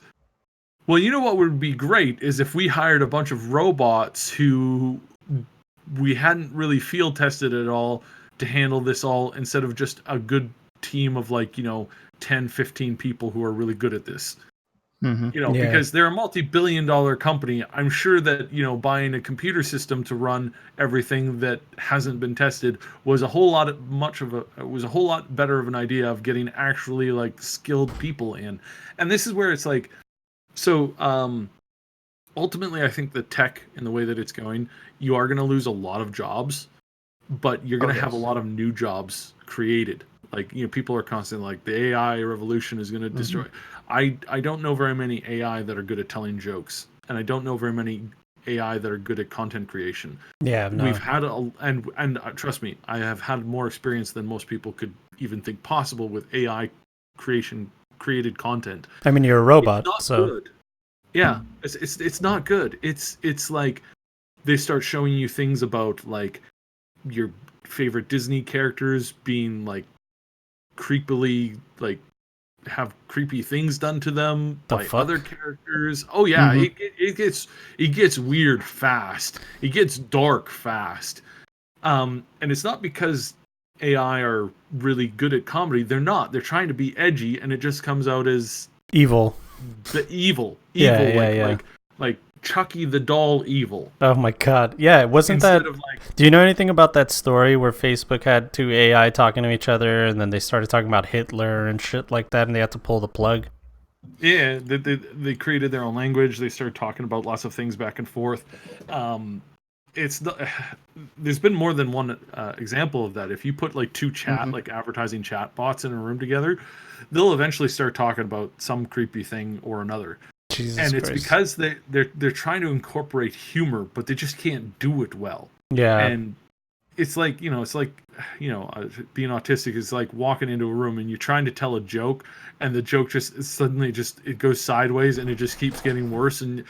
Speaker 5: Well, you know what would be great is if we hired a bunch of robots who we hadn't really field tested at all to handle this all, instead of just a good team of 10, 15 people who are really good at this. Because they're a multi-billion-dollar company. I'm sure that, buying a computer system to run everything that hasn't been tested was a whole lot better of an idea of getting actually skilled people in. And this is where it's like, so ultimately I think the tech and the way that it's going, you are going to lose a lot of jobs, but you're going to have a lot of new jobs created. People are constantly like, the AI revolution is going to destroy. I don't know very many AI that are good at telling jokes, and I don't know very many AI that are good at content creation.
Speaker 3: Yeah, no.
Speaker 5: We've had and trust me, I have had more experience than most people could even think possible with AI created content.
Speaker 3: I mean, you're a robot,
Speaker 5: it's not
Speaker 3: so
Speaker 5: good. Yeah, it's not good. It's like they start showing you things about like your favorite Disney characters being creepily have creepy things done to them by other characters. Oh yeah, it gets weird fast. It gets dark fast. And it's not because AI are really good at comedy. They're not. They're trying to be edgy, and it just comes out as
Speaker 3: evil.
Speaker 5: The evil. Like Chucky the doll evil.
Speaker 3: Oh my God. Yeah, wasn't
Speaker 5: Instead
Speaker 3: that...
Speaker 5: of
Speaker 3: Do you know anything about that story where Facebook had two AI talking to each other, and then they started talking about Hitler and shit like that, and they had to pull the plug?
Speaker 5: Yeah, they created their own language. They started talking about lots of things back and forth. There's been more than one example of that. If you put two advertising chat bots in a room together, they'll eventually start talking about some creepy thing or another.
Speaker 3: Jesus
Speaker 5: and it's
Speaker 3: Christ.
Speaker 5: because they're trying to incorporate humor, but they just can't do it well.
Speaker 3: Yeah.
Speaker 5: And it's like being autistic is like walking into a room and you're trying to tell a joke, and the joke just suddenly it goes sideways, and it just keeps getting worse, and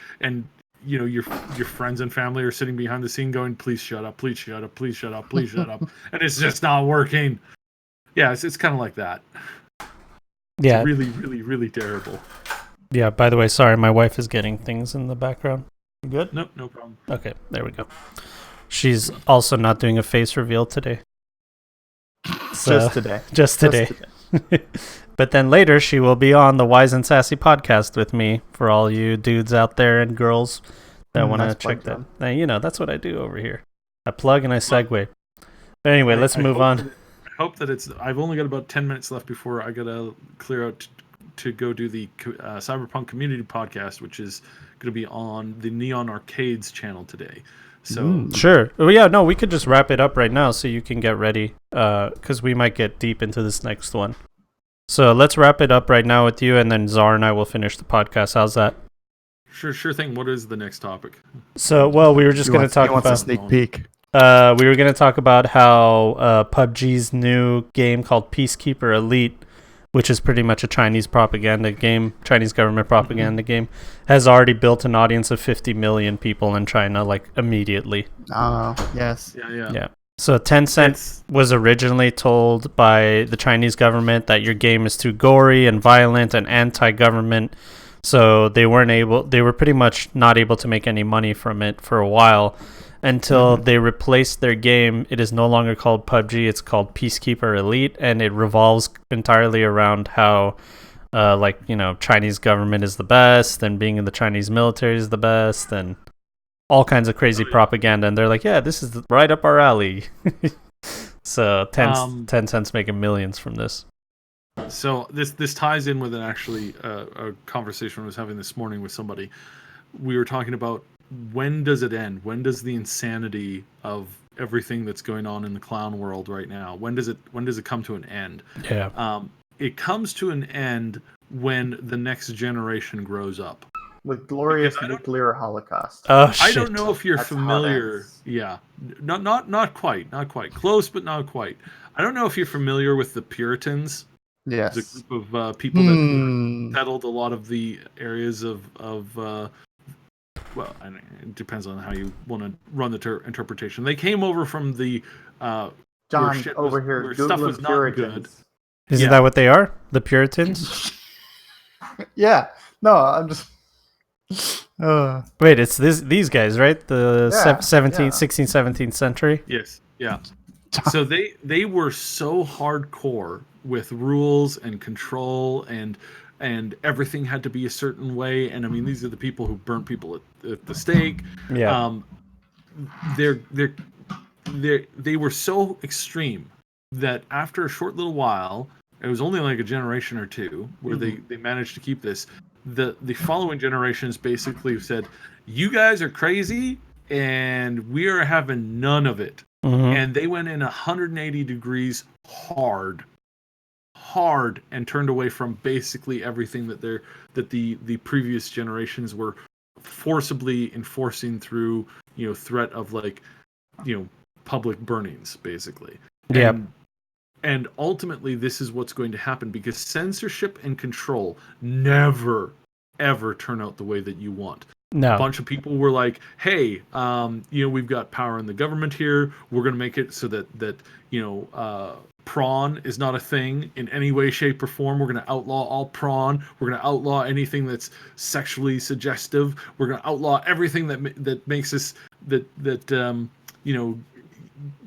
Speaker 5: your friends and family are sitting behind the scene going, please shut up, please shut up, please shut up, please shut up, and it's just not working. Yeah, it's kind of like that.
Speaker 3: Yeah.
Speaker 5: It's really, really, really terrible.
Speaker 3: Yeah, by the way, sorry, my wife is getting things in the background. You good?
Speaker 5: No, no problem.
Speaker 3: Okay, there we go. She's also not doing a face reveal today. So,
Speaker 4: Just today.
Speaker 3: Just today. But then later, she will be on the Wise and Sassy podcast with me for all you dudes out there and girls that want to check that. Now, you know, that's what I do over here. I plug and I segue. But anyway, let's move on.
Speaker 5: I hope that it's... I've only got about 10 minutes left before I got to clear out to go do the Cyberpunk community podcast, which is going to be on the Neon Arcades channel today. So
Speaker 3: Sure. Well, yeah, no, we could just wrap it up right now so you can get ready, because we might get deep into this next one. So let's wrap it up right now with you, and then Czar and I will finish the podcast. How's that?
Speaker 5: Sure thing. What is the next topic?
Speaker 3: So, well, we were just going to talk
Speaker 4: a
Speaker 3: about...
Speaker 4: sneak peek.
Speaker 3: We were going to talk about how PUBG's new game called Peacekeeper Elite, which is pretty much a Chinese propaganda game, Chinese government propaganda game, has already built an audience of 50 million people in China, like, immediately.
Speaker 4: Yes.
Speaker 5: Yeah.
Speaker 3: So Tencent was originally told by the Chinese government that your game is too gory and violent and anti-government, so they were pretty much not able to make any money from it for a while until they replaced their game. It is no longer called PUBG, it's called Peacekeeper Elite, and it revolves entirely around how Chinese government is the best and being in the Chinese military is the best and all kinds of crazy propaganda, and they're like, yeah, this is right up our alley. So Tencent's making millions from this.
Speaker 5: So this ties in with a conversation I was having this morning with somebody. We were talking about, when does it end? When does the insanity of everything that's going on in the clown world right now, when does it come to an end?
Speaker 3: Yeah.
Speaker 5: It comes to an end when the next generation grows up.
Speaker 4: With glorious nuclear holocaust.
Speaker 3: Oh shit.
Speaker 5: I don't know if you're
Speaker 4: That's
Speaker 5: familiar. Yeah, not quite, close, but not quite. I don't know if you're familiar with the Puritans.
Speaker 4: Yes.
Speaker 5: The group of people that settled a lot of the areas of well, it depends on how you want to run the interpretation. They came over from the
Speaker 4: John over here.
Speaker 5: where stuff was not good.
Speaker 3: Isn't that what they are? The Puritans?
Speaker 4: Yeah. No, I'm just.
Speaker 3: Wait, it's these guys, right? The 16th, 17th century?
Speaker 5: Yes. Yeah. So they were so hardcore with rules and control and everything had to be a certain way. And I mean, these are the people who burnt people at the stake.
Speaker 3: Yeah.
Speaker 5: They were so extreme that after a short little while, it was only like a generation or two where they managed to keep this. The following generations basically said, you guys are crazy and we are having none of it. And they went in 180 degrees hard and turned away from basically everything that the previous generations were forcibly enforcing through, threat of public burnings, basically. And ultimately, this is what's going to happen because censorship and control never, ever turn out the way that you want.
Speaker 3: No.
Speaker 5: A bunch of people were like, hey, we've got power in the government here. We're going to make it so that prawn is not a thing in any way, shape, or form. We're going to outlaw all prawn. We're going to outlaw anything that's sexually suggestive. We're going to outlaw everything that makes us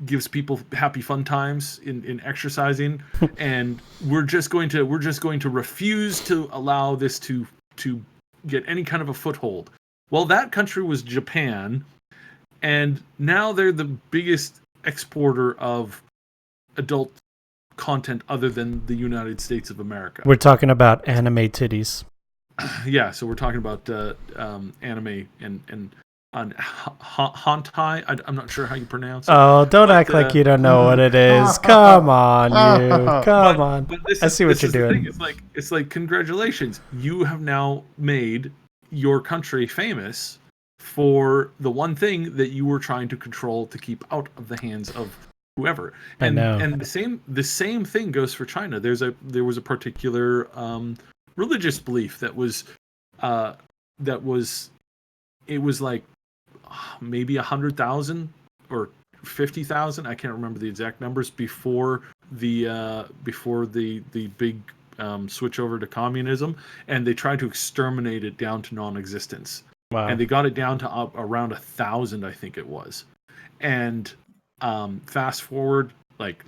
Speaker 5: gives people happy fun times in exercising, and we're just going to refuse to allow this to get any kind of a foothold. Well, that country was Japan, and now they're the biggest exporter of adult content other than the United States of America.
Speaker 3: We're talking about anime titties.
Speaker 5: Yeah, so we're talking about anime and hentai. I'm not sure how you pronounce it.
Speaker 3: Oh, don't act like you don't know what it is. Come on, you. Come on. I see what you're doing.
Speaker 5: It's like congratulations. You have now made your country famous for the one thing that you were trying to control to keep out of the hands of whoever. And the same thing goes for China. There was a particular religious belief that was like maybe 100,000 or 50,000. I can't remember the exact numbers before the big switch over to communism, and they tried to exterminate it down to non-existence.
Speaker 3: Wow.
Speaker 5: And they got it down to around 1,000, I think it was. And fast forward, like,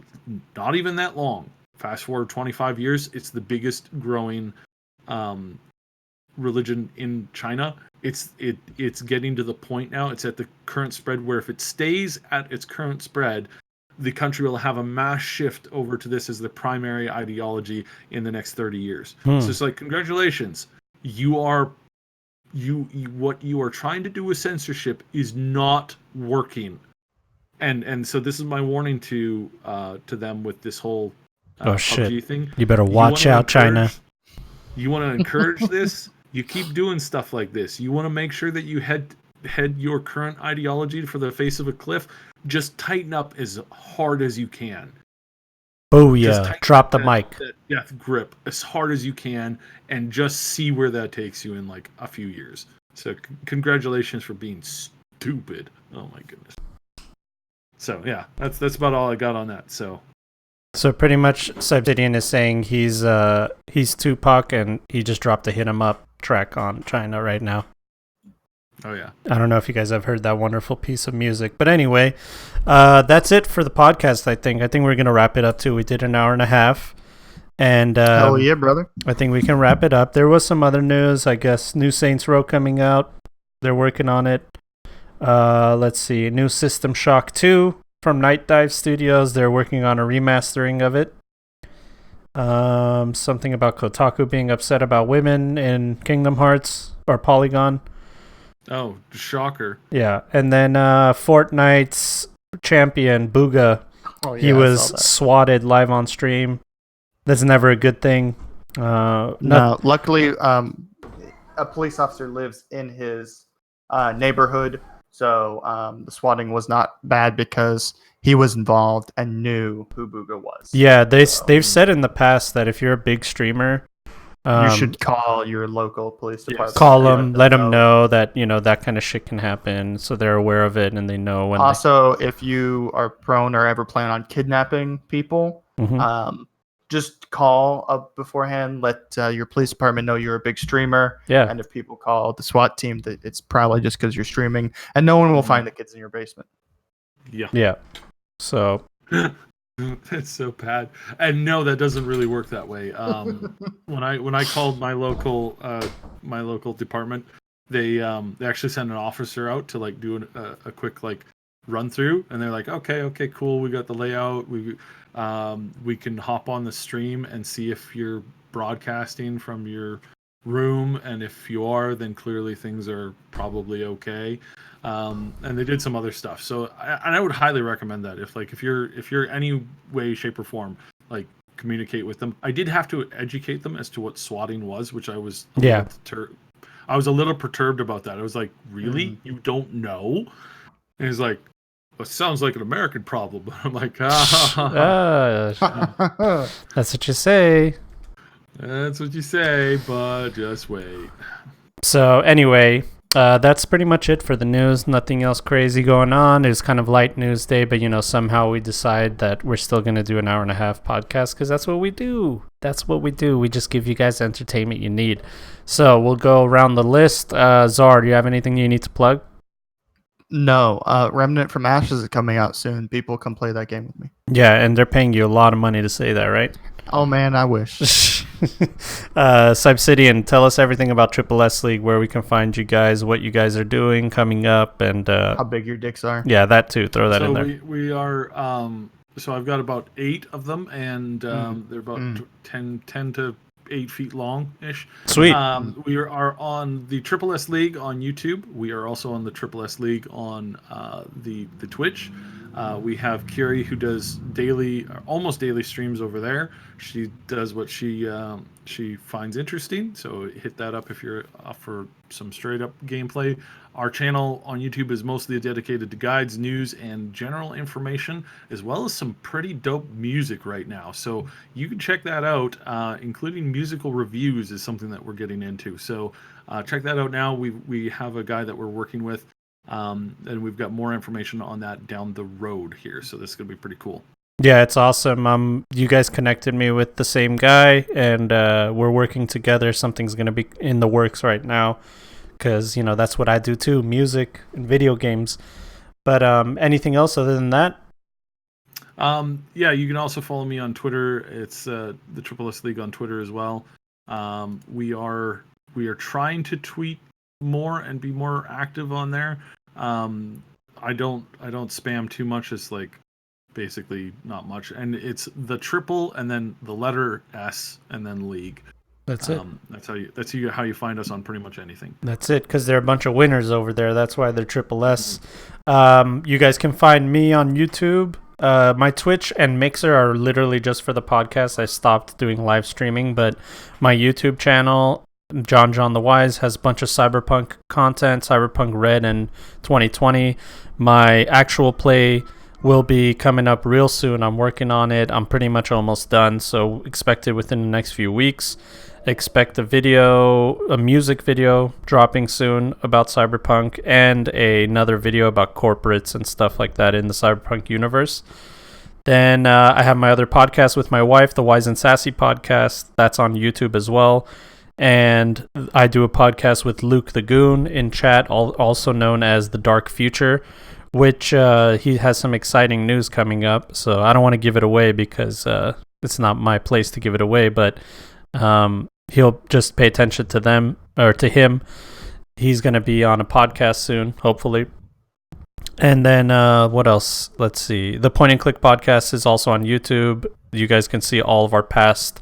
Speaker 5: not even that long. Fast forward 25 years, it's the biggest growing religion in China. It's getting to the point now. It's at the current spread where if it stays at its current spread, the country will have a mass shift over to this as the primary ideology in the next 30 years. So it's like, congratulations, what you are trying to do with censorship is not working. And so this is my warning to them with this whole PUBG thing.
Speaker 3: You better watch out, China.
Speaker 5: You want to encourage this? You keep doing stuff like this. You want to make sure that you head your current ideology for the face of a cliff. Just tighten up as hard as you can.
Speaker 3: Booyah. Drop the mic.
Speaker 5: That death grip as hard as you can, and just see where that takes you in like a few years. So congratulations for being stupid. Oh my goodness. So yeah, that's about all I got on that. So
Speaker 3: pretty much Sybsydian is saying he's Tupac and he just dropped a Hit 'em Up track on China right now.
Speaker 5: Oh yeah.
Speaker 3: I don't know if you guys have heard that wonderful piece of music. But anyway, that's it for the podcast, I think. I think we're going to wrap it up too. We did an hour and a half. And
Speaker 4: hell yeah, brother.
Speaker 3: I think we can wrap it up. There was some other news, I guess. New Saints Row coming out. They're working on it. Let's see. New System Shock 2 from Night Dive Studios. They're working on a remastering of it. Something about Kotaku being upset about women in Kingdom Hearts or Polygon.
Speaker 5: Oh, shocker.
Speaker 3: Yeah. And then Fortnite's champion, Booga, he was swatted live on stream. That's never a good thing.
Speaker 4: No, luckily, a police officer lives in his neighborhood, so the swatting was not bad because he was involved and knew who Booga was.
Speaker 3: Yeah, they've said in the past that if you're a big streamer,
Speaker 4: you should call your local police department.
Speaker 3: Call them, let them know that that kind of shit can happen, so they're aware of it and they know when.
Speaker 4: Also, if you are prone or ever plan on kidnapping people, just call up beforehand. Let your police department know you're a big streamer.
Speaker 3: Yeah.
Speaker 4: And if people call the SWAT team, that it's probably just because you're streaming, and no one will find the kids in your basement.
Speaker 5: Yeah.
Speaker 3: Yeah. So.
Speaker 5: It's so bad, and no, that doesn't really work that way. When I called my local department, they actually sent an officer out to like do a quick like run through, and they're like, okay, cool, we got the layout, we can hop on the stream and see if you're broadcasting from your room, and if you are, then clearly things are probably okay. And they did some other stuff. So I would highly recommend that if you're any way, shape, or form, like, communicate with them. I did have to educate them as to what swatting was, which I was I was a little perturbed about that. I was like, really? You don't know? And he's like, it sounds like an American problem. I'm like, that's
Speaker 3: what you say.
Speaker 5: That's what you say, but just wait.
Speaker 3: So anyway, that's pretty much it for the news. Nothing else crazy going on. It was kind of light news day, but somehow we decide that we're still going to do an hour and a half podcast because that's what we do. That's what we do. We just give you guys the entertainment you need. So we'll go around the list. Czar, do you have anything you need to plug?
Speaker 4: No. Remnant from Ashes is coming out soon. People come play that game with me.
Speaker 3: Yeah, and they're paying you a lot of money to say that, right?
Speaker 4: Oh man, I wish.
Speaker 3: Sybsydian, tell us everything about Triple S League, where we can find you guys, what you guys are doing coming up, and
Speaker 4: how big your dicks are.
Speaker 3: Yeah, that too. Throw that in there.
Speaker 5: We are. So I've got about 8 of them, and they're about 10 to 8 feet long ish.
Speaker 3: Sweet.
Speaker 5: We are on the Triple S League on YouTube. We are also on the Triple S League on the Twitch. We have Kiri, who does almost daily streams over there. She does what she finds interesting. So hit that up if you're up for some straight up gameplay. Our channel on YouTube is mostly dedicated to guides, news, and general information, as well as some pretty dope music right now. So you can check that out, including musical reviews is something that we're getting into. So check that out now. We have a guy that we're working with, and we've got more information on that down the road here. So this is going to be pretty cool.
Speaker 3: Yeah, it's awesome. You guys connected me with the same guy, and we're working together. Something's gonna be in the works right now, because that's what I do too, music and video games. But anything else other than that?
Speaker 5: Yeah, you can also follow me on Twitter. It's the Triple S League on Twitter as well. We are trying to tweet more and be more active on there. I don't spam too much. It's like basically not much, and it's the triple and then the letter S and then league.
Speaker 3: That's it.
Speaker 5: That's how you find us on pretty much anything.
Speaker 3: That's it, because there are a bunch of winners over there. That's why they're Triple S. You guys can find me on YouTube. My Twitch and Mixer are literally just for the podcast. I stopped doing live streaming, but my YouTube channel, John the Wise, has a bunch of Cyberpunk content, Cyberpunk Red and 2020. My actual play will be coming up real soon. I'm working on it. I'm pretty much almost done, so expect it within the next few weeks. Expect a music video dropping soon about Cyberpunk, and another video about corporates and stuff like that in the Cyberpunk universe. Then I have my other podcast with my wife, the Wise and Sassy podcast. That's on YouTube as well. And I do a podcast with Luke the Goon in chat, also known as The Dark Future, which he has some exciting news coming up. So I don't want to give it away because it's not my place to give it away, but he'll just pay attention to them, or to him. He's going to be on a podcast soon, hopefully. And then what else? Let's see. The Point and Click podcast is also on YouTube. You guys can see all of our past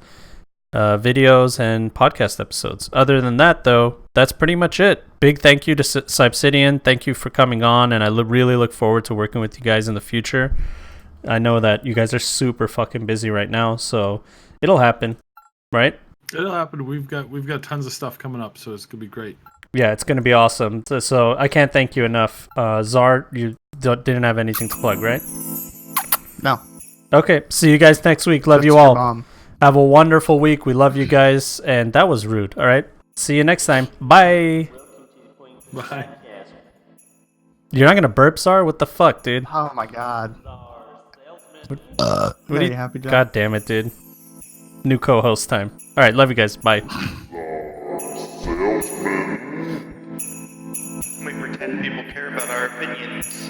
Speaker 3: videos and podcast episodes. Other than that, though, that's pretty much it. Big thank you to Sybsydian. Thank you for coming on, and I really look forward to working with you guys in the future. I know that you guys are super fucking busy right now, so it'll happen, right?
Speaker 5: It'll happen. We've got tons of stuff coming up, so it's gonna be great.
Speaker 3: Yeah, it's gonna be awesome. So I can't thank you enough. Zard, you didn't have anything to plug, right?
Speaker 4: No.
Speaker 3: Okay, see you guys next week. Love
Speaker 4: Just
Speaker 3: you
Speaker 4: your
Speaker 3: all.
Speaker 4: mom.
Speaker 3: Have a wonderful week. We love you guys, and that was rude. All right, see you next time. Bye.
Speaker 5: Bye.
Speaker 3: You're not gonna burp, Zar? What the fuck, dude?
Speaker 4: Oh my god.
Speaker 3: What
Speaker 4: Are
Speaker 3: do
Speaker 4: you
Speaker 3: you-
Speaker 4: happy, John?
Speaker 3: God damn it, dude. New co-host time. All right, love you guys. Bye.
Speaker 2: We pretend people care about our opinions.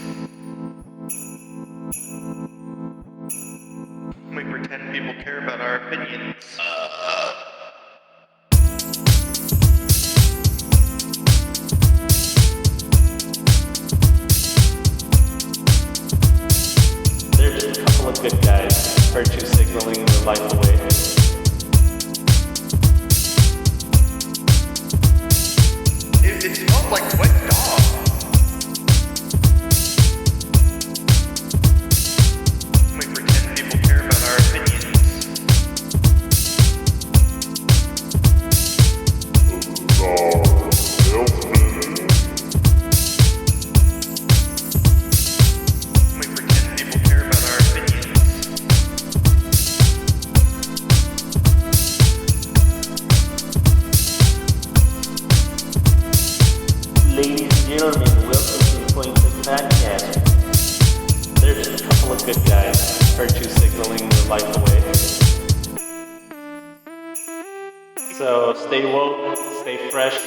Speaker 2: We pretend people care about our opinions.
Speaker 1: There's a couple of good guys, virtue signaling their life away.
Speaker 2: It smells like wet dog. We pretend people care about our opinions. We pretend people care about our opinions.
Speaker 1: Ladies and gentlemen, welcome to the Point Click Podcast. There's a couple of good guys, virtue signaling their life away. So stay woke, stay fresh,